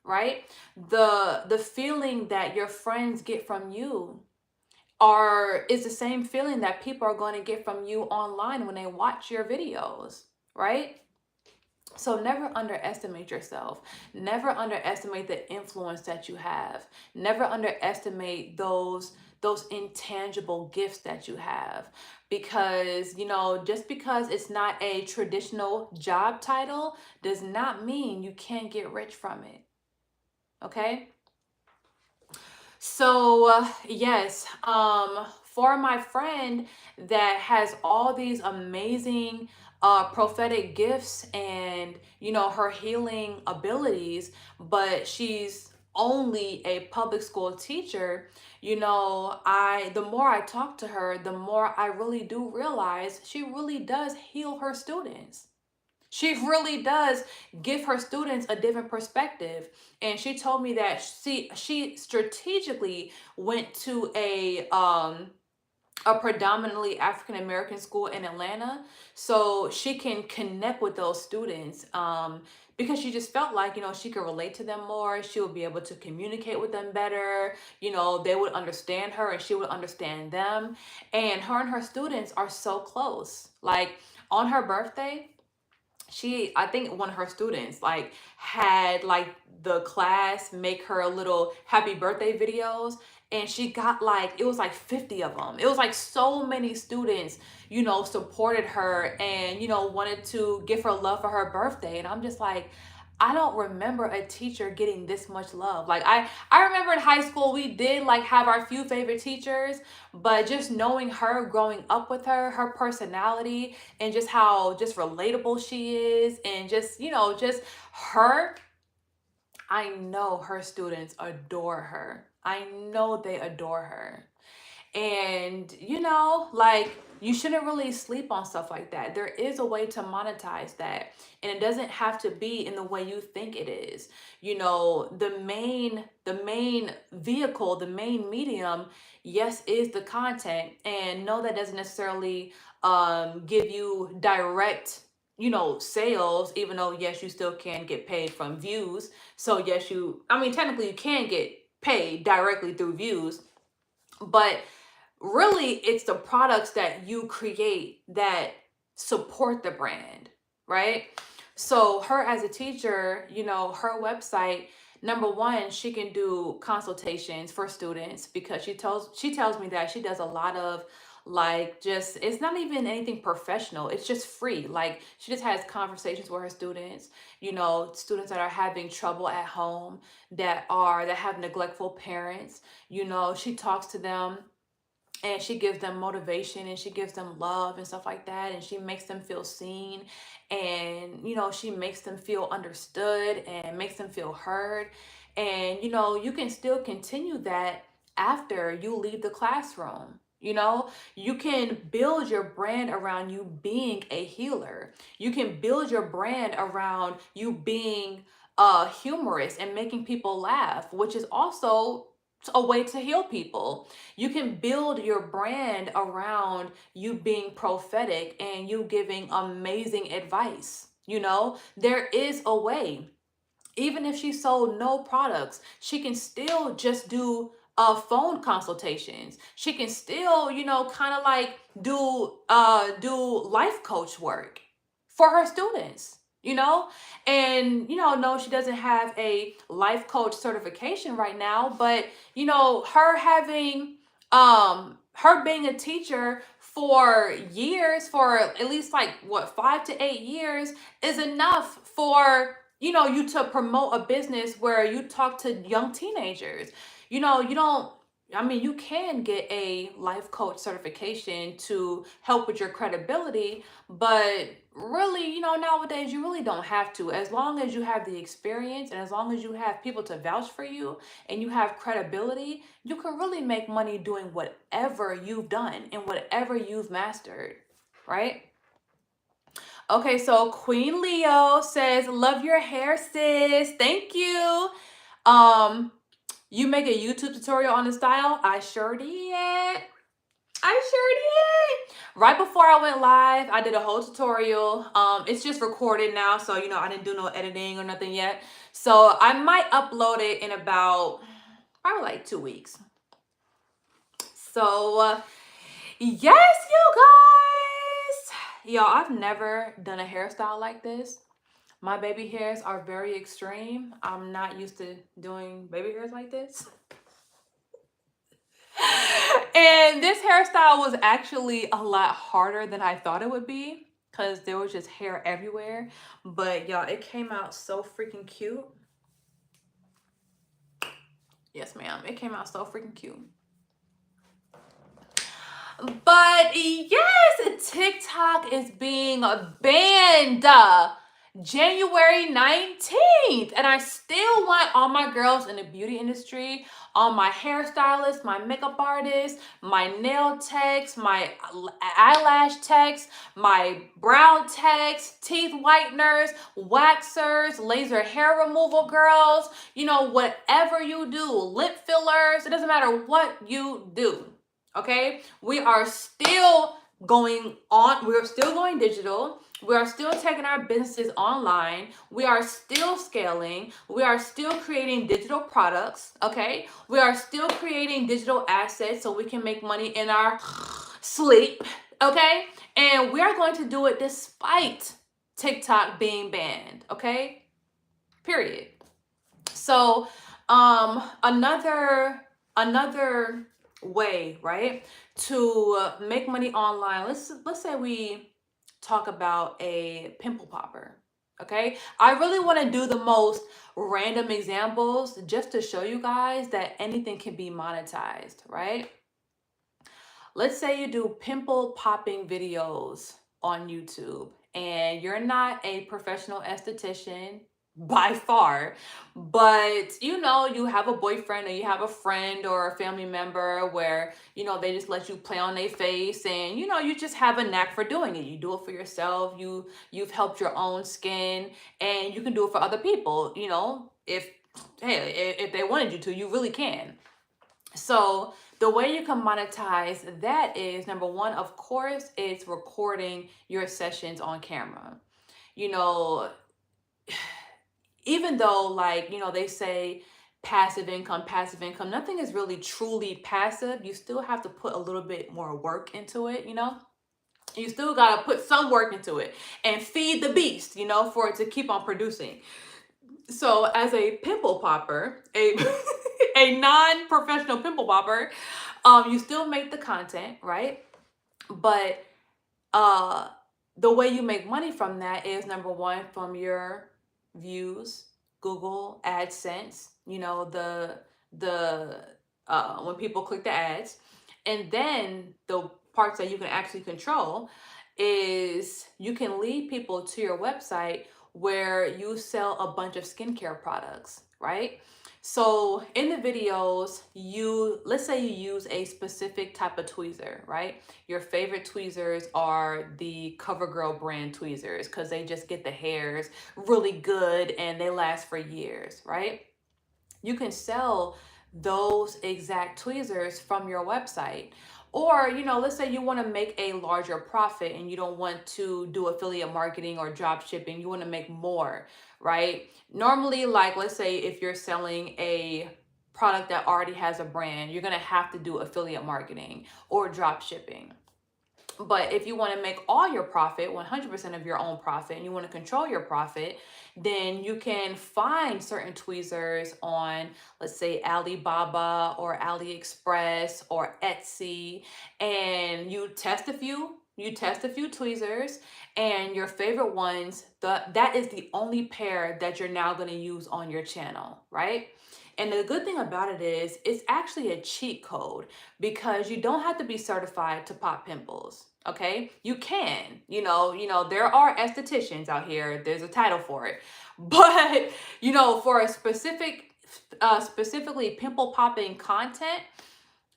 right? The feeling that your friends get from you are is the same feeling that people are going to get from you online when they watch your videos, right? So never underestimate yourself. Never underestimate the influence that you have. Never underestimate those intangible gifts that you have, because you know, just because it's not a traditional job title does not mean you can't get rich from it. Okay? So, yes, for my friend that has all these amazing prophetic gifts and, you know, her healing abilities, but she's only a public school teacher, you know, the more I talk to her, the more I really do realize she really does heal her students. She really does give her students a different perspective. And she told me that she strategically went to a predominantly African American school in Atlanta so she can connect with those students, because she just felt like, you know, she could relate to them more. She would be able to communicate with them better. You know, they would understand her and she would understand them. And her students are so close. Like on her birthday, I think one of her students had like the class make her little happy birthday videos, and she got like, it was like 50 of them. It was like so many students, supported her and, wanted to give her love for her birthday. And I'm just like, I don't remember a teacher getting this much love. Like I remember in high school we did like have our few favorite teachers, but just knowing her, growing up with her, her personality and just how just relatable she is and just, just her, I know her students adore her. I know they adore her. And, like, you shouldn't really sleep on stuff like that. There is a way to monetize that. And it doesn't have to be in the way you think it is. The main vehicle, the main medium, yes, is the content. And no, that doesn't necessarily give you direct sales, even though yes, you still can get paid from views. So yes, technically you can get paid directly through views, but really it's the products that you create that support the brand, right? So her as a teacher, her website, number one, she can do consultations for students because she tells me that she does a lot of like, just, it's not even anything professional, it's just free. Like she just has conversations with her students, students that are having trouble at home, that have neglectful parents. She talks to them and she gives them motivation and she gives them love and stuff like that, and she makes them feel seen, and she makes them feel understood and makes them feel heard. And you can still continue that after you leave the classroom. You can build your brand around you being a healer. You can build your brand around you being humorous and making people laugh, which is also a way to heal people. You can build your brand around you being prophetic and you giving amazing advice. There is a way. Even if she sold no products, she can still just do phone consultations. She can still, kind of like do life coach work for her students. And no, she doesn't have a life coach certification right now, but her having her being a teacher for years, for at least like what, 5 to 8 years, is enough for you to promote a business where you talk to young teenagers. You don't, you can get a life coach certification to help with your credibility, but really, nowadays you really don't have to. As long as you have the experience and as long as you have people to vouch for you and you have credibility, you can really make money doing whatever you've done and whatever you've mastered, right? Okay, so Queen Leo says, love your hair, sis. Thank you. You make a YouTube tutorial on the style? I sure did. I sure did. Right before I went live, I did a whole tutorial. It's just recorded now, so I didn't do no editing or nothing yet. So I might upload it in about probably like 2 weeks. So yes, you guys. Y'all, I've never done a hairstyle like this. My baby hairs are very extreme. I'm not used to doing baby hairs like this. And this hairstyle was actually a lot harder than I thought it would be because there was just hair everywhere. But y'all, it came out so freaking cute. Yes, ma'am. It came out so freaking cute. But yes, TikTok is being banned January 19th. And I still want all my girls in the beauty industry, all my hairstylists, my makeup artists, my nail techs, my eyelash techs, my brow techs, teeth whiteners, waxers, laser hair removal girls, whatever you do, lip fillers, it doesn't matter what you do. Okay, we are still going on. We're still going digital. We are still taking our businesses online. We are still scaling. We are still creating digital products. Okay, we are still creating digital assets so we can make money in our sleep. Okay, and we are going to do it despite TikTok being banned. Okay, period. So, another Another way, right, to make money online. Let's say we talk about a pimple popper. Okay, I really want to do the most random examples just to show you guys that anything can be monetized, right? Let's say you do pimple popping videos on YouTube and you're not a professional esthetician by far, but you have a boyfriend or you have a friend or a family member where, they just let you play on their face and, you just have a knack for doing it. You do it for yourself. You've helped your own skin and you can do it for other people, if, hey, if they wanted you to, you really can. So the way you can monetize that is, number one, of course, it's recording your sessions on camera. You know, even though, like, they say passive income, nothing is really truly passive. You still have to put a little bit more work into it, You still got to put some work into it and feed the beast, for it to keep on producing. So as a pimple popper, a a non-professional pimple popper, you still make the content, right? But uh the way you make money from that is, number one, from your views, Google AdSense, the when people click the ads. And then the parts that you can actually control is you can lead people to your website where you sell a bunch of skincare products, right? So in the videos, let's say you use a specific type of tweezer, right? Your favorite tweezers are the CoverGirl brand tweezers because they just get the hairs really good and they last for years, right? You can sell those exact tweezers from your website. Or, let's say you want to make a larger profit and you don't want to do affiliate marketing or drop shipping. You want to make more, right? Normally, like, let's say if you're selling a product that already has a brand, you're going to have to do affiliate marketing or drop shipping. But if you want to make all your profit, 100% of your own profit, and you want to control your profit, then you can find certain tweezers on, let's say, Alibaba or AliExpress or Etsy, and you test a few. You test a few tweezers, and your favorite ones, that is the only pair that you're now going to use on your channel, right? And the good thing about it is it's actually a cheat code because you don't have to be certified to pop pimples. Okay, you can, there are estheticians out here. There's a title for it, but for a specifically pimple popping content,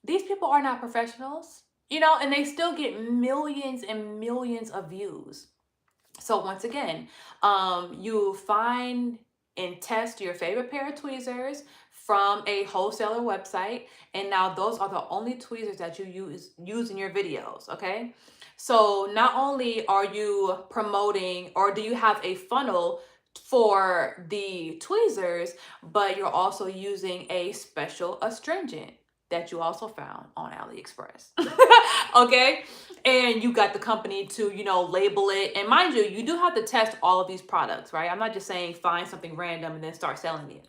these people are not professionals, and they still get millions and millions of views. So once again, you find and test your favorite pair of tweezers from a wholesaler website, and now those are the only tweezers that you use in your videos, okay? So not only are you promoting, or do you have a funnel for the tweezers, but you're also using a special astringent that you also found on AliExpress. Okay? And you got the company to, label it. And mind you, you do have to test all of these products, right? I'm not just saying find something random and then start selling it.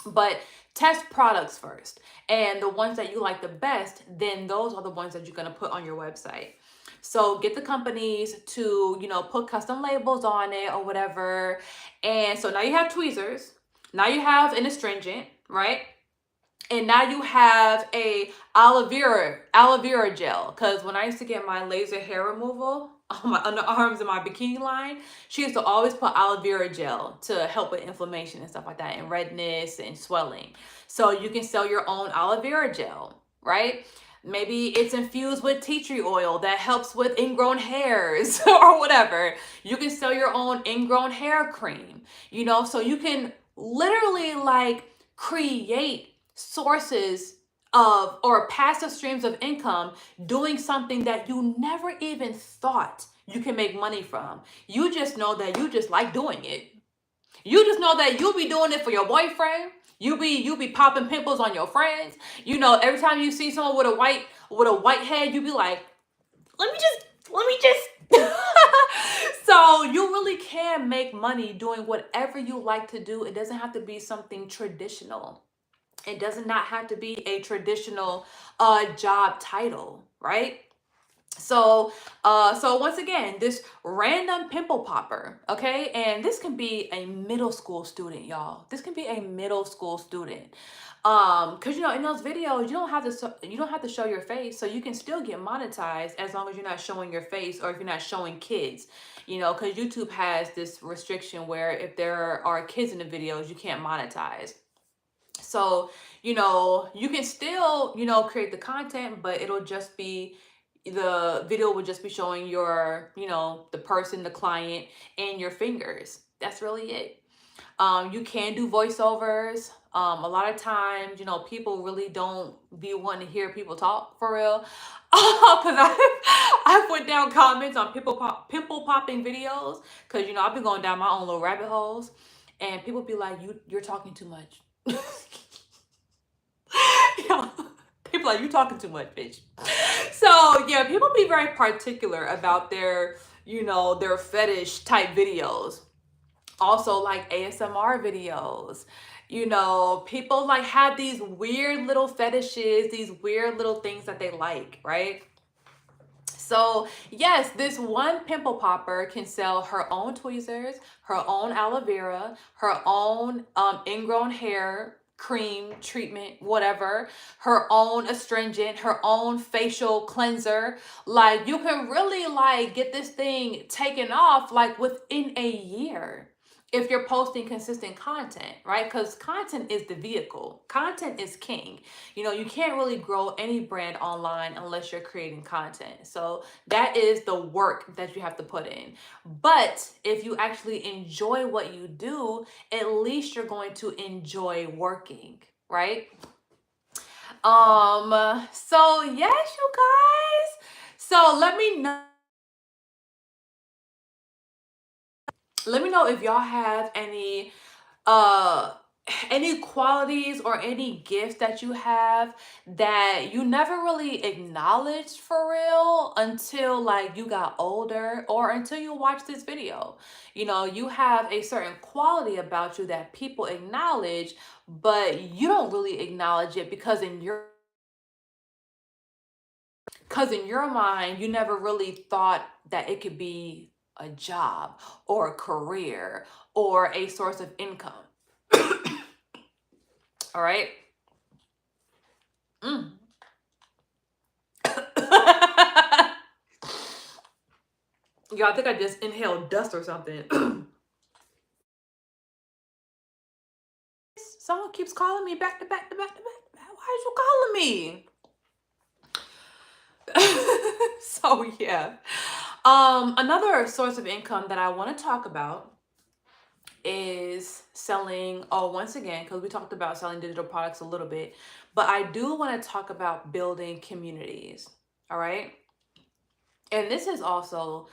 But test products first. And the ones that you like the best, then those are the ones that you're going to put on your website. So get the companies to, put custom labels on it or whatever. And so now you have tweezers. Now you have an astringent, right? And now you have a aloe vera gel. Because when I used to get my laser hair removal on my underarms and my bikini line, she used to always put aloe vera gel to help with inflammation and stuff like that, and redness and swelling. So you can sell your own aloe vera gel, right? Maybe it's infused with tea tree oil that helps with ingrown hairs or whatever. You can sell your own ingrown hair cream, so you can literally like create sources of or passive streams of income doing something that you never even thought you can make money from. You just know that you just like doing it. You just know that you'll be doing it for your boyfriend. You be popping pimples on your friends. Every time you see someone with a white head, you be like, let me just so you really can make money doing whatever you like to do. It doesn't have to be something traditional. It does not have to be a traditional job title, right? So once again, this random pimple popper, okay? And this can be a middle school student, y'all. This can be a middle school student. Because in those videos, you don't have to show your face, so you can still get monetized as long as you're not showing your face or if you're not showing kids. Because YouTube has this restriction where if there are kids in the videos, you can't monetize. So, you can still, create the content, but it'll just be the video will just be showing your, the person, the client, and your fingers. That's really it. You can do voiceovers. A lot of times, people really don't be wanting to hear people talk for real. Because I put down comments on pimple popping videos. Because I've been going down my own little rabbit holes, and people be like, you're talking too much. you know, People are like, you talking too much, bitch. So yeah, people be very particular about their fetish type videos. Also like ASMR videos. People like have these weird little fetishes, these weird little things that they like, right? So yes, this one pimple popper can sell her own tweezers, her own aloe vera, her own ingrown hair cream treatment, whatever, her own astringent, her own facial cleanser. Like you can really like get this thing taken off like within a year if you're posting consistent content, right? Because content is the vehicle. Content is king. You can't really grow any brand online unless you're creating content. So that is the work that you have to put in. But if you actually enjoy what you do, at least you're going to enjoy working, right? So yes, you guys. So let me know if y'all have uh any qualities or any gifts that you have that you never really acknowledged for real until like you got older or until you watch this video. You have a certain quality about you that people acknowledge, but you don't really acknowledge it because in your mind you never really thought that it could be a job or a career or a source of income. All right. Mm. Y'all, I think I just inhaled dust or something. Someone keeps calling me back to back to back to back to back. Why are you calling me? So yeah. Another source of income that I want to talk about is selling. Oh, once again, because we talked about selling digital products a little bit, but I do want to talk about building communities. All right. And this is also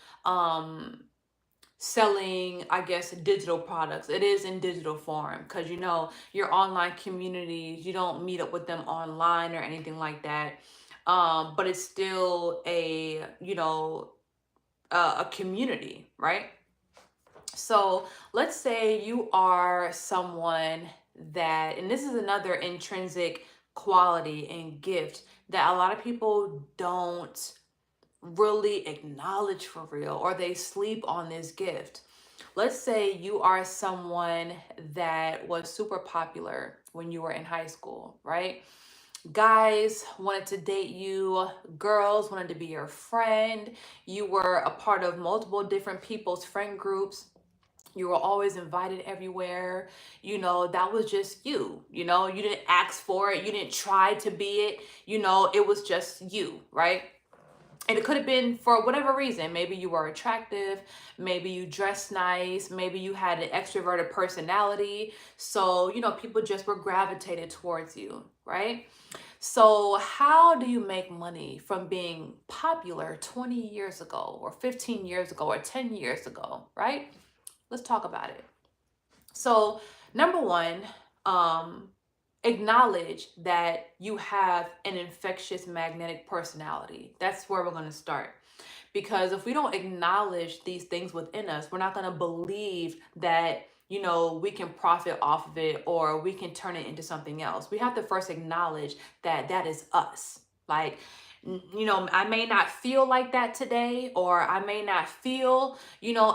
selling, I guess, digital products. It is in digital form because your online communities, you don't meet up with them online or anything like that. But it's still a community, right? So let's say you are someone that, and this is another intrinsic quality and gift that a lot of people don't really acknowledge for real, or they sleep on this gift. Let's say you are someone that was super popular when you were in high school, right? Guys wanted to date you, girls wanted to be your friend, you were a part of multiple different people's friend groups. You were always invited everywhere. That was just you. You didn't ask for it. You didn't try to be it. It was just you, right? And it could have been for whatever reason. Maybe you were attractive, maybe you dressed nice, maybe you had an extroverted personality. So, people just were gravitated towards you, right? So, how do you make money from being popular 20 years ago, or 15 years ago, or 10 years ago, right? Let's talk about it. So, number one, um, acknowledge that you have an infectious magnetic personality. That's where we're going to start. Because if we don't acknowledge these things within us, we're not going to believe that we can profit off of it, or we can turn it into something else. We have to first acknowledge that that is us. Like, I may not feel like that today, or I may not feel,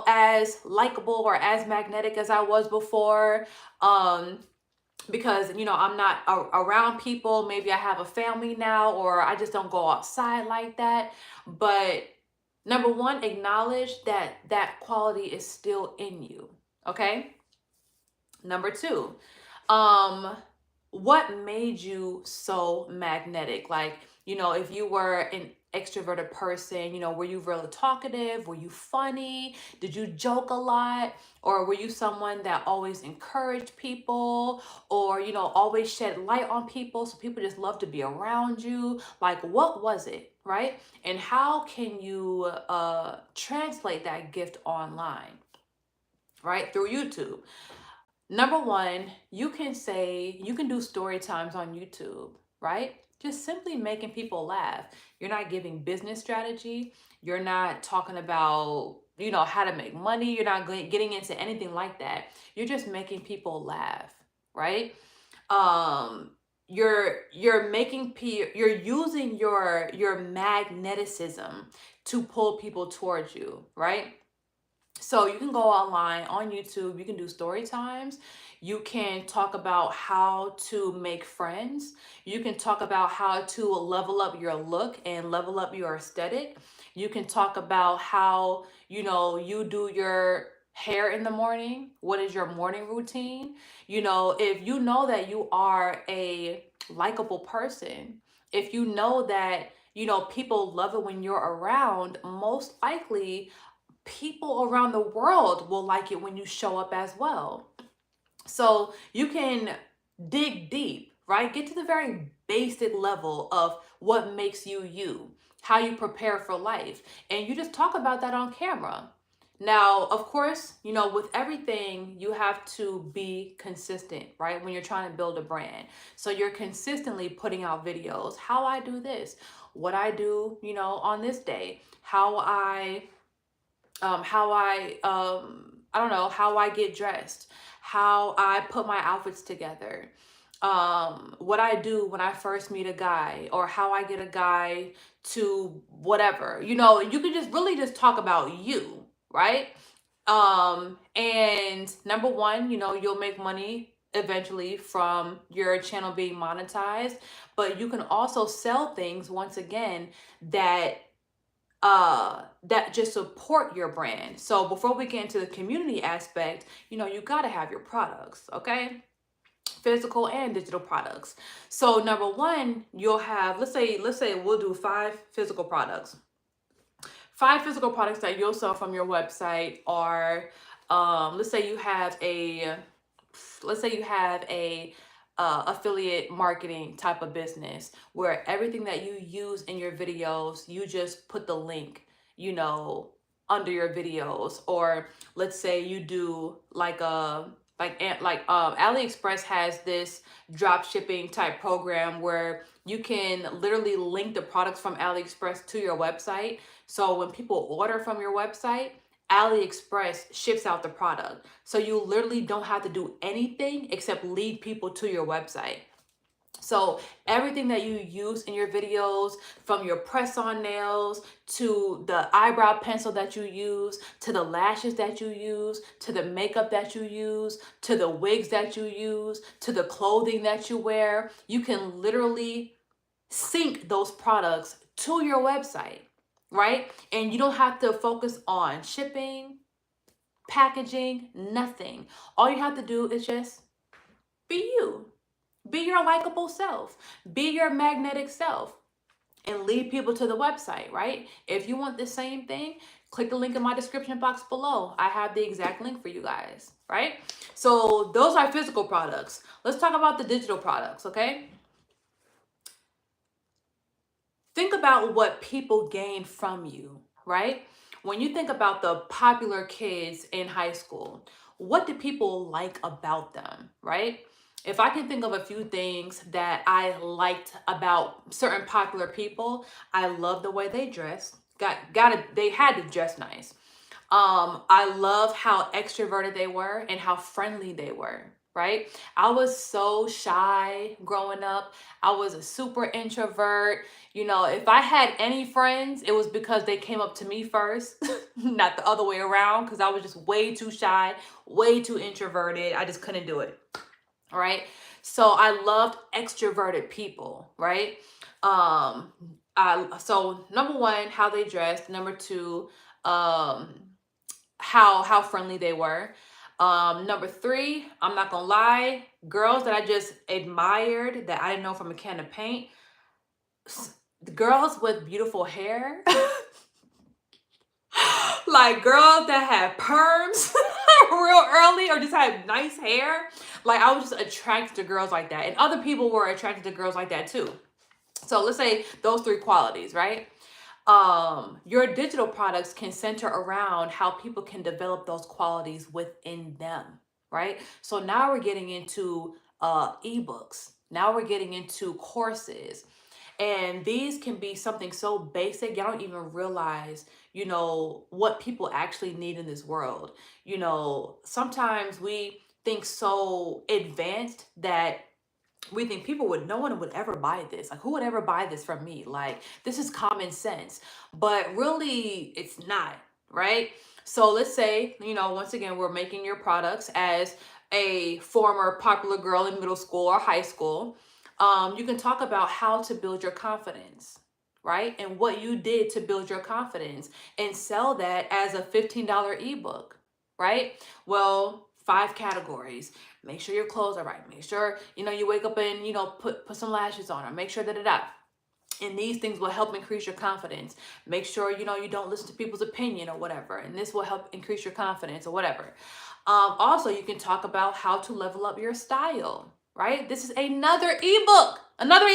as likable or as magnetic as I was before. Because I'm not around people. Maybe I have a family now, or I just don't go outside like that. But number one, acknowledge that that quality is still in you. Okay. Number two, um what made you so magnetic? Like, if you were an extroverted person, were you really talkative? Were you funny? Did you joke a lot? Or were you someone that always encouraged people, or always shed light on people, so people just love to be around you? Like, what was it, right? And how can you translate that gift online, right? Through YouTube. Number one, you can do story times on YouTube, right? Just simply making people laugh. You're not giving business strategy. You're not talking about, how to make money. You're not getting into anything like that. You're just making people laugh, right? Um, you're using your magneticism to pull people towards you, right? So you can go online on YouTube, you can do story times. You can talk about how to make friends. You can talk about how to level up your look and level up your aesthetic. You can talk about how, you do your hair in the morning. What is your morning routine? If you know that you are a likable person, if you know that, people love it when you're around, most likely people around the world will like it when you show up as well. So you can dig deep, right? Get to the very basic level of what makes you you, how you prepare for life. And you just talk about that on camera. Now, of course, with everything, you have to be consistent, right? When you're trying to build a brand. So you're consistently putting out videos, how I do this, what I do, on this day, I don't know, how I get dressed, how I put my outfits together, what I do when I first meet a guy, or how I get a guy to whatever. You could just really just talk about you, right? And number one, you'll make money eventually from your channel being monetized, but you can also sell things, once again, that just support your brand. So before we get into the community aspect, you got to have your products, okay? Physical and digital products. So number one, you'll have, let's say we'll do 5 physical products. 5 physical products that you'll sell from your website are, let's say you have a affiliate marketing type of business, where everything that you use in your videos, you just put the link, under your videos. Or let's say you do AliExpress has this drop shipping type program where you can literally link the products from AliExpress to your website. So when people order from your website, AliExpress ships out the product. So you literally don't have to do anything except lead people to your website. So everything that you use in your videos, from your press-on nails to the eyebrow pencil that you use, to the lashes that you use, to the makeup that you use, to the wigs that you use, to the clothing that you wear, you can literally sync those products to your website, right? And you don't have to focus on shipping, packaging, nothing. All you have to do is just be you. Be your likable self. Be your magnetic self. And lead people to the website, right? If you want the same thing, click the link in my description box below. I have the exact link for you guys, right? So those are physical products. Let's talk about the digital products, okay? Think about what people gain from you, right? When you think about the popular kids in high school, what do people like about them, right? If I can think of a few things that I liked about certain popular people, I love the way they dress. They had to dress nice. I love how extroverted they were and how friendly they were, right? I was so shy growing up. I was a super introvert. You know, if I had any friends, it was because they came up to me first, not the other way around, because I was just way too shy, way too introverted. I just couldn't do it, right? So I loved extroverted people, right? Um, so number one, how they dressed. Number two, um, how friendly they were. Number three, I'm not gonna lie, girls that I just admired that I didn't know from a can of paint. The girls with beautiful hair, like girls that had perms real early or just had nice hair. Like I was just attracted to girls like that, and other people were attracted to girls like that too. So let's say those three qualities, right? Your digital products can center around how people can develop those qualities within them, right? So now we're getting into ebooks. Now we're getting into courses. And these can be something so basic, y'all don't even realize, you know, what people actually need in this world. You know, sometimes we think so advanced that we think no one would ever buy this. Like, who would ever buy this from me? Like, this is common sense. But really, it's not, right? So let's say, you know, once again, we're making your products as a former popular girl in middle school or high school. You can talk about how to build your confidence, right? And what you did to build your confidence and sell that as a $15 ebook, right? Well, 5 categories. Make sure your clothes are right. Make sure, you know, you wake up and, you know, put some lashes on, or make sure that. And these things will help increase your confidence. Make sure, you know, you don't listen to people's opinion or whatever. And this will help increase your confidence or whatever. Also, you can talk about how to level up your style, right? This is another ebook, another,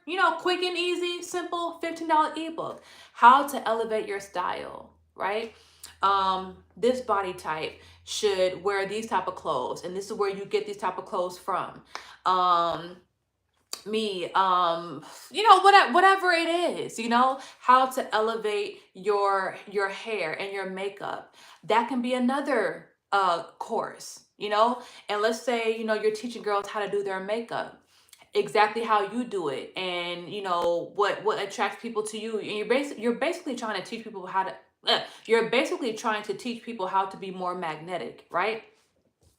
you know, quick and easy, simple $15 ebook. How to elevate your style, right? This body type should wear these type of clothes, and this is where you get these type of clothes from. You know, whatever it is, you know, how to elevate your hair and your makeup. That can be another course, you know. And let's say, you know, you're teaching girls how to do their makeup, exactly how you do it, and you know what attracts people to you. And you're basically trying to teach people how to you're basically trying to teach people how to be more magnetic, right?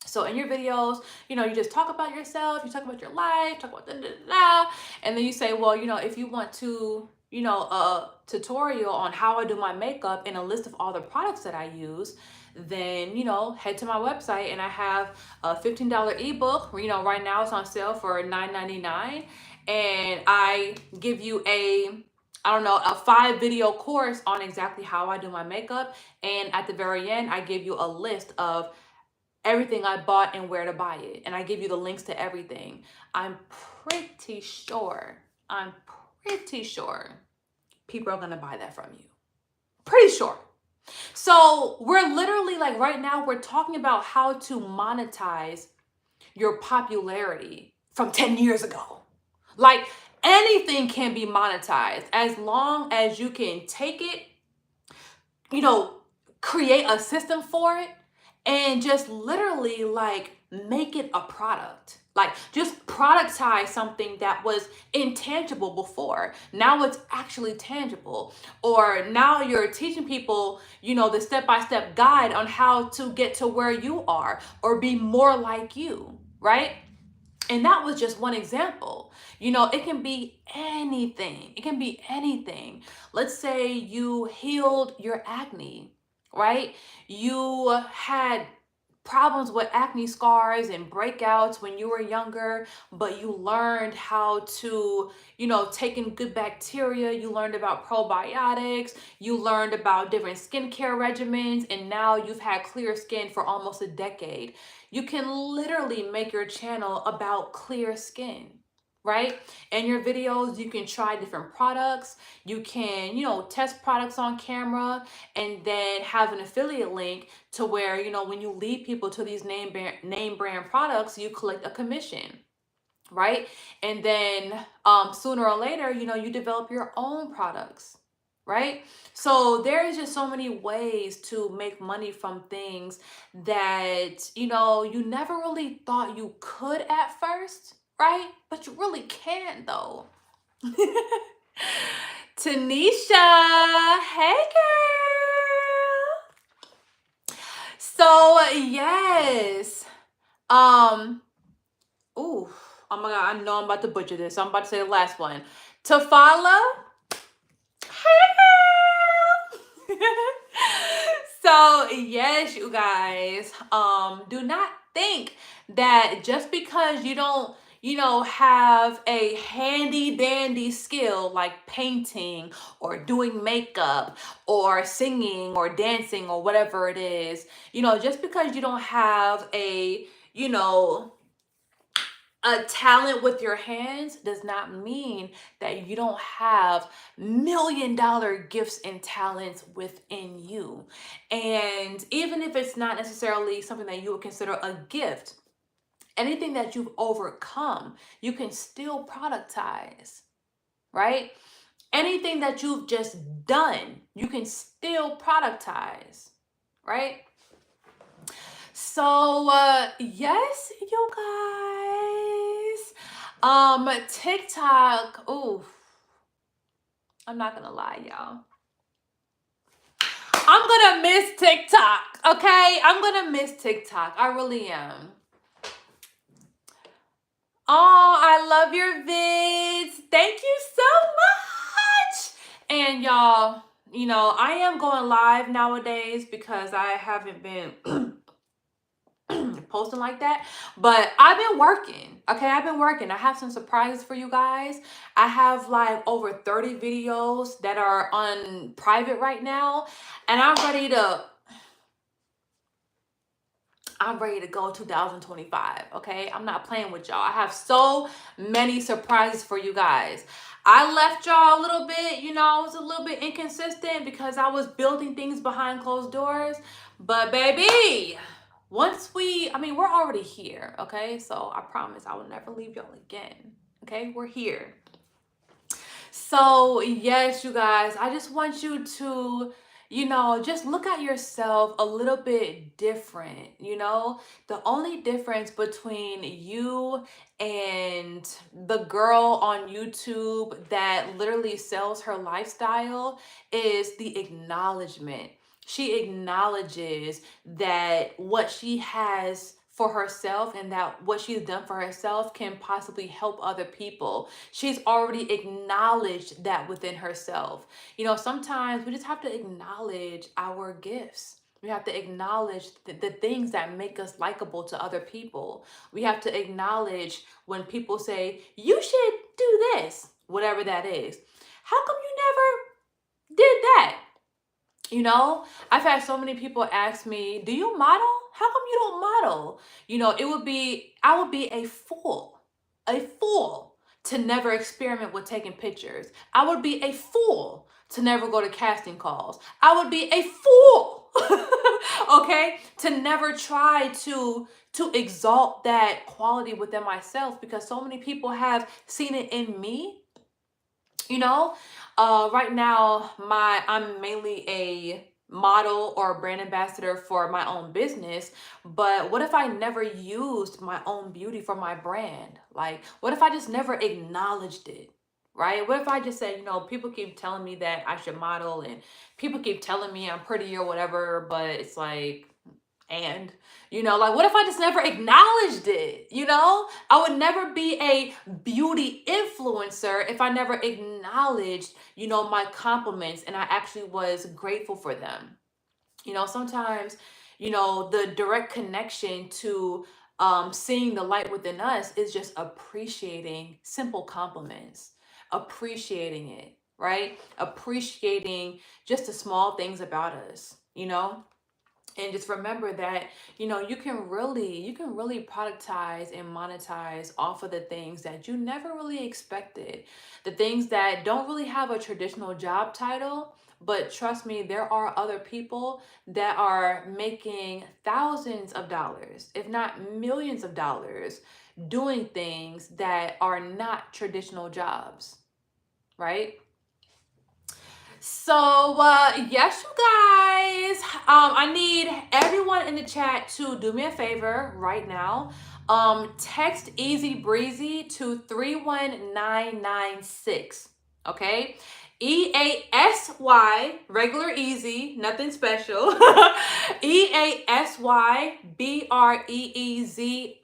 So in your videos, you know, you just talk about yourself, you talk about your life, talk about and then you say, well, you know, if you want to, you know, a tutorial on how I do my makeup and a list of all the products that I use, then, you know, head to my website, and I have a $15 ebook. You know, right now it's on sale for $9.99, and I give you a 5 video course on exactly how I do my makeup. And at the very end, I give you a list of everything I bought and where to buy it. And I give you the links to everything. I'm pretty sure, I'm pretty sure people are gonna buy that from you. Pretty sure. So we're literally, like, right now, we're talking about how to monetize your popularity from 10 years ago. Like, anything can be monetized as long as you can take it, you know, create a system for it, and just literally, like, make it a product. Like, just productize something that was intangible before. Now it's actually tangible. Or now you're teaching people, you know, the step-by-step guide on how to get to where you are or be more like you, right? And that was just one example. You know, it can be anything. It can be anything. Let's say you healed your acne, right? You had problems with acne scars and breakouts when you were younger, but you learned how to, you know, take in good bacteria. You learned about probiotics. You learned about different skincare regimens, and now you've had clear skin for almost a decade. You can literally make your channel about clear skin, right? In your videos, you can try different products. You can, you know, test products on camera, and then have an affiliate link to where, you know, when you lead people to these name brand products, you collect a commission, right? And then sooner or later, you know, you develop your own products, right? So there is just so many ways to make money from things that, you never really thought you could at first, right? But you really can though. Tanisha, hey girl. So yes. Um, ooh, oh my god, I know I'm about to butcher this. I'm about to say the last one. To follow. Hey girl. So yes, you guys, do not think that just because you don't, have a handy dandy skill like painting or doing makeup or singing or dancing or whatever it is, just because you don't have you know, a talent with your hands does not mean that you don't have $1 million gifts and talents within you. And even if it's not necessarily something that you would consider a gift, anything that you've overcome, you can still productize, right? Anything that you've just done, you can still productize, right? So, yes, you guys. TikTok. Ooh, I'm not gonna lie, y'all. I'm gonna miss TikTok. Okay, I'm gonna miss TikTok. I really am. Oh, I love your vids. Thank you so much. And y'all, I am going live nowadays because I haven't been posting like that, but I've been working. Okay, I've been working. I have some surprises for you guys. I have like over 30 videos that are on private right now, and I'm ready to go 2025. Okay, I'm not playing with y'all. I have so many surprises for you guys. I left y'all a little bit, I was a little bit inconsistent because I was building things behind closed doors, but baby, we're already here, okay? So I promise I will never leave y'all again, okay? We're here. So, yes, you guys, I just want you to, just look at yourself a little bit different, The only difference between you and the girl on YouTube that literally sells her lifestyle is the acknowledgement. She acknowledges that what she has for herself and that what she's done for herself can possibly help other people. She's already acknowledged that within herself. Sometimes we just have to acknowledge our gifts. We have to acknowledge the things that make us likable to other people. We have to acknowledge when people say, you should do this, whatever that is. How come you never did that? I've had so many people ask me, do you model? How come you don't model? I would be a fool to never experiment with taking pictures. I would be a fool to never go to casting calls. I would be a fool, okay, to never try to exalt that quality within myself because so many people have seen it in me. Right now I'm mainly a model or brand ambassador for my own business, but what if I never used my own beauty for my brand? Like, what if I just never acknowledged it? Right? What if I just said, people keep telling me that I should model and people keep telling me I'm pretty or whatever, but it's like, and like, what if I just never acknowledged it? I would never be a beauty influencer if I never acknowledged my compliments and I actually was grateful for them. Sometimes the direct connection to seeing the light within us is just appreciating simple compliments, appreciating it, right? Appreciating just the small things about us. And just remember that you can really productize and monetize off of the things that you never really expected, the things that don't really have a traditional job title. But trust me, there are other people that are making thousands of dollars, if not millions of dollars, doing things that are not traditional jobs, right? Yes, you guys. I need everyone in the chat to do me a favor right now. Text Easy Breezy to 31996. Okay. EASY, regular easy, nothing special. EASYBREEZIE.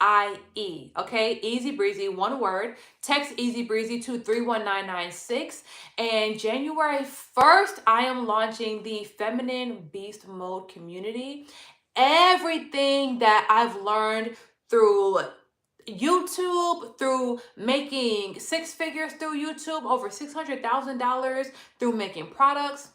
Okay, Easy Breezy, one word. Text Easy Breezy to 31996. And January 1st, I am launching the Feminine Beast Mode community. Everything that I've learned through YouTube, through making six figures through YouTube, over $600,000 through making products,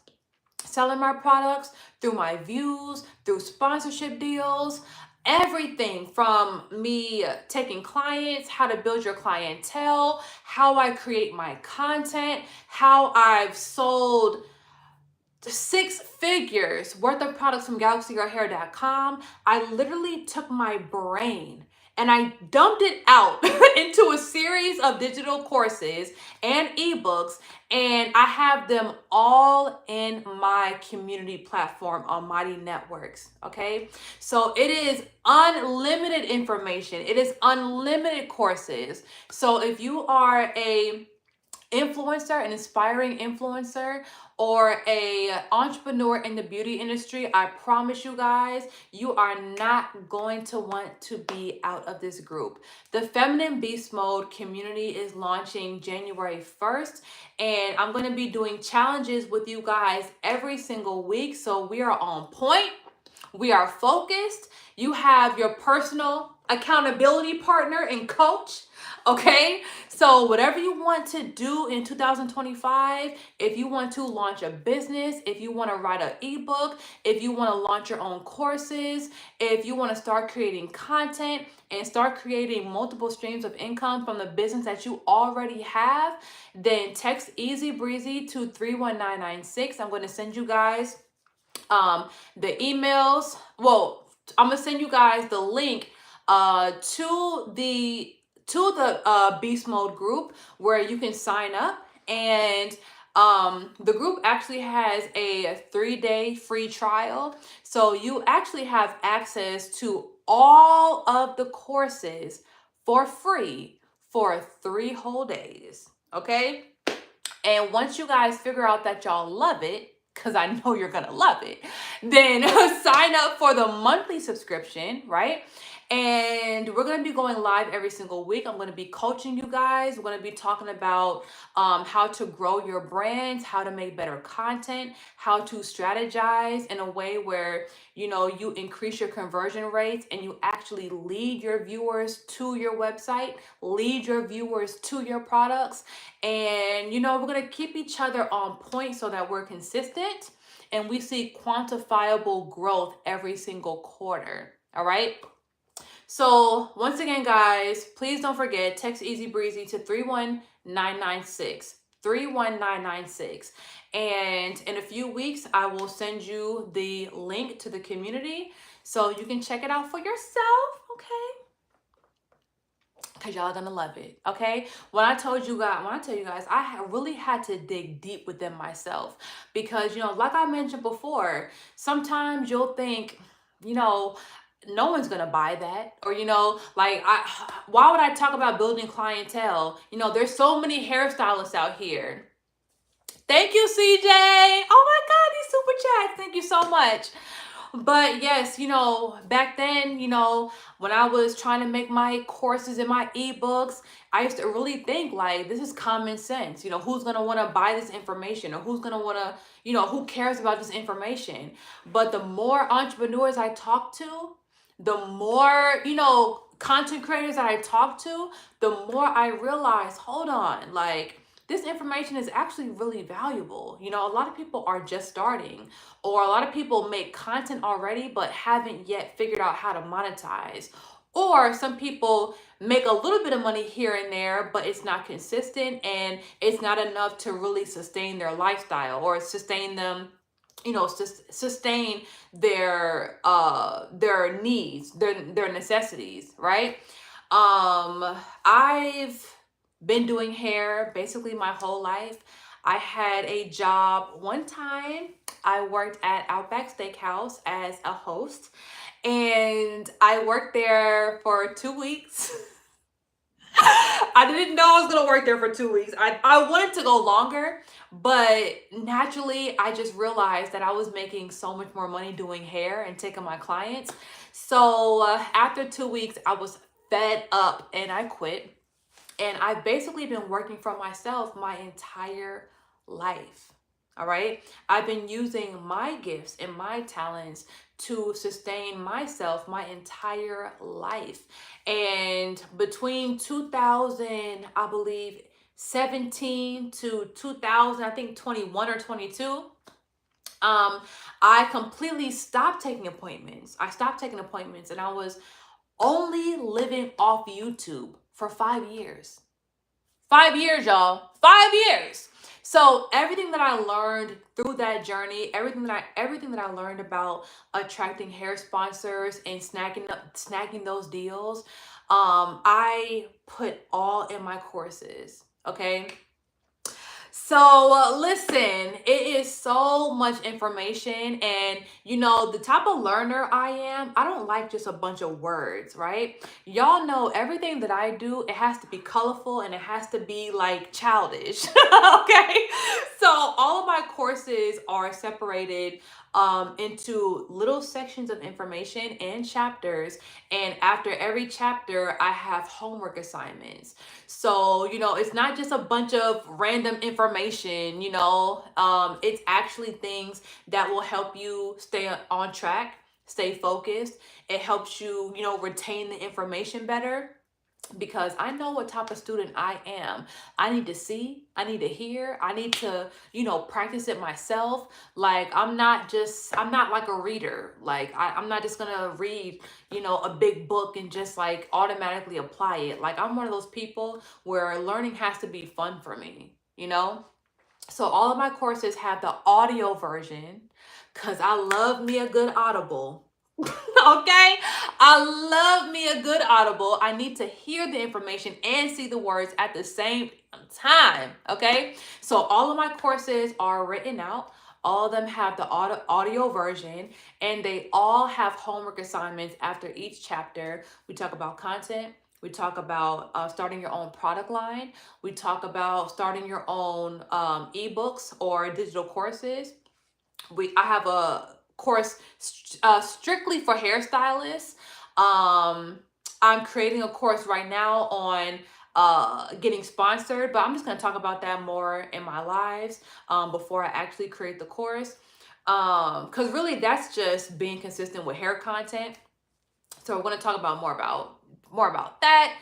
selling my products, through my views, through sponsorship deals, everything from me taking clients, how to build your clientele, how I create my content, how I've sold six figures worth of products from galaxyyourhair.com. I literally took my brain and I dumped it out into a series of digital courses and ebooks, and I have them all in my community platform on Mighty Networks. Okay, so it is unlimited information, it is unlimited courses. So if you are a influencer, an inspiring influencer, or a entrepreneur in the beauty industry, I promise you guys, you are not going to want to be out of this group. The Feminine Beast Mode community is launching January 1st, and I'm going to be doing challenges with you guys every single week. So we are on point. We are focused. You have your personal accountability partner and coach. Okay, so whatever you want to do in 2025, if you want to launch a business, if you want to write an ebook, if you want to launch your own courses, if you want to start creating content and start creating multiple streams of income from the business that you already have, then text Easy Breezy to 31996. I'm going to send you guys the emails. Well, I'm gonna send you guys the link to the Beast Mode group where you can sign up. And the group actually has a 3-day free trial, so you actually have access to all of the courses for free for 3 whole days. Okay, and once you guys figure out that y'all love it, because I know you're going to love it, then sign up for the monthly subscription, right? And we're going to be going live every single week. I'm going to be coaching you guys. We're going to be talking about how to grow your brands, how to make better content, how to strategize in a way where, you know, you increase your conversion rates and you actually lead your viewers to your website, lead your viewers to your products. And, you know, we're going to keep each other on point so that we're consistent and we see quantifiable growth every single quarter. All right. So once again, guys, please don't forget, text Easy Breezy to 31996. 31996. And in a few weeks, I will send you the link to the community so you can check it out for yourself. Okay. Because y'all are gonna love it. Okay, when I tell you guys, I really had to dig deep within myself, because, you know, like I mentioned before, sometimes you'll think, you know, no one's gonna buy that, or, you know, like, why would I talk about building clientele? You know, there's so many hairstylists out here. Thank you, CJ. Oh my God, these super chats. Thank you so much. But yes, you know, back then, you know, when I was trying to make my courses and my ebooks, I used to really think like, this is common sense. You know, who's going to want to buy this information, or who's going to want to, you know, who cares about this information? But the more entrepreneurs I talk to, the more, you know, content creators that I talk to, the more I realize, hold on, like, this information is actually really valuable. You know, a lot of people are just starting, or a lot of people make content already but haven't yet figured out how to monetize. Or some people make a little bit of money here and there, but it's not consistent and it's not enough to really sustain their lifestyle or sustain them, you know, sustain their needs, their necessities, right? I've been doing hair basically my whole life. I had a job one time. I worked at Outback Steakhouse as a host, and I worked there for 2 weeks. I didn't know I was gonna work there for 2 weeks. I wanted to go longer, but naturally I just realized that I was making so much more money doing hair and taking my clients. So after 2 weeks, I was fed up and I quit. And I've basically been working for myself my entire life. All right. I've been using my gifts and my talents to sustain myself my entire life. And between 2000, I believe, 17 to 2000, I think 21 or 22, I completely stopped taking appointments. I stopped taking appointments and I was only living off YouTube for 5 years. 5 years, y'all. 5 years. So everything that I learned through that journey, everything that I learned about attracting hair sponsors and snagging those deals, I put all in my courses. Okay. So listen, it is so much information, and the type of learner I am, I don't like just a bunch of words, right? Y'all know everything that I do, it has to be colorful and it has to be like childish. Okay, so all of my courses are separated into little sections of information and chapters, and after every chapter I have homework assignments. So, it's not just a bunch of random information, it's actually things that will help you stay on track, stay focused. It helps you, retain the information better, because I know what type of student I am. I need to see, I need to hear, I need to, practice it myself. Like, I'm not like a reader. Like, I'm not just gonna read, a big book and just like automatically apply it. Like, I'm one of those people where learning has to be fun for me. So all of my courses have the audio version because I love me a good audible. Okay, I love me a good audible. I need to hear the information and see the words at the same time. Okay, so all of my courses are written out. All of them have the audio version, and they all have homework assignments after each chapter. We talk about content. We talk about starting your own product line. We talk about starting your own ebooks or digital courses. I have a course strictly for hairstylists. I'm creating a course right now on getting sponsored, but I'm just going to talk about that more in my lives before I actually create the course, because really that's just being consistent with hair content. So we're going to talk about more about that.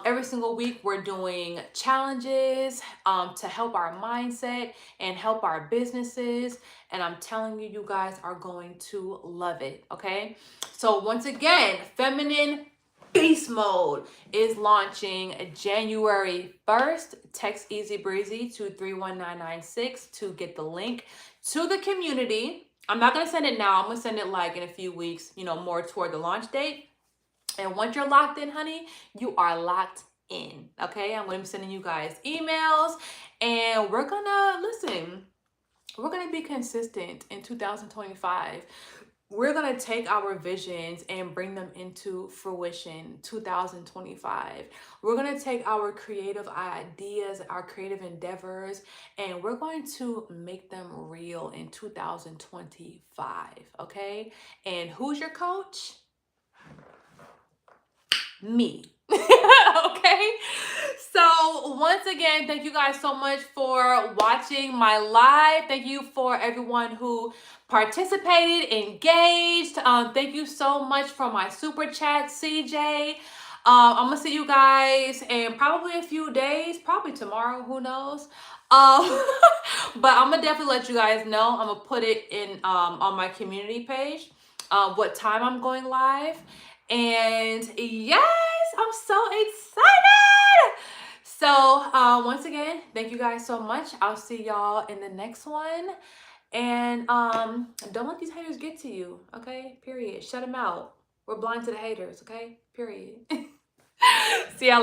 Every single week, we're doing challenges to help our mindset and help our businesses. And I'm telling you, you guys are going to love it. Okay. So once again, Feminine Beast Mode is launching January 1st. Text EasyBreezie to 31996 to get the link to the community. I'm not going to send it now. I'm going to send it like in a few weeks, more toward the launch date. And once you're locked in, honey, you are locked in. Okay, I'm going to be sending you guys emails, and we're gonna be consistent in 2025. We're going to take our visions and bring them into fruition 2025. We're going to take our creative ideas, our creative endeavors, and we're going to make them real in 2025. Okay, and who's your coach? Me. Okay, so once again, thank you guys so much for watching my live. Thank you for everyone who participated, engaged. Thank you so much for my super chat, CJ. I'm gonna see you guys in probably a few days, probably tomorrow, who knows. But I'm gonna definitely let you guys know. I'm gonna put it in on my community page what time I'm going live. And yes, I'm so excited. So once again, thank you guys so much. I'll see y'all in the next one. And don't let these haters get to you. Okay, period. Shut them out. We're blind to the haters. Okay, period. See y'all later.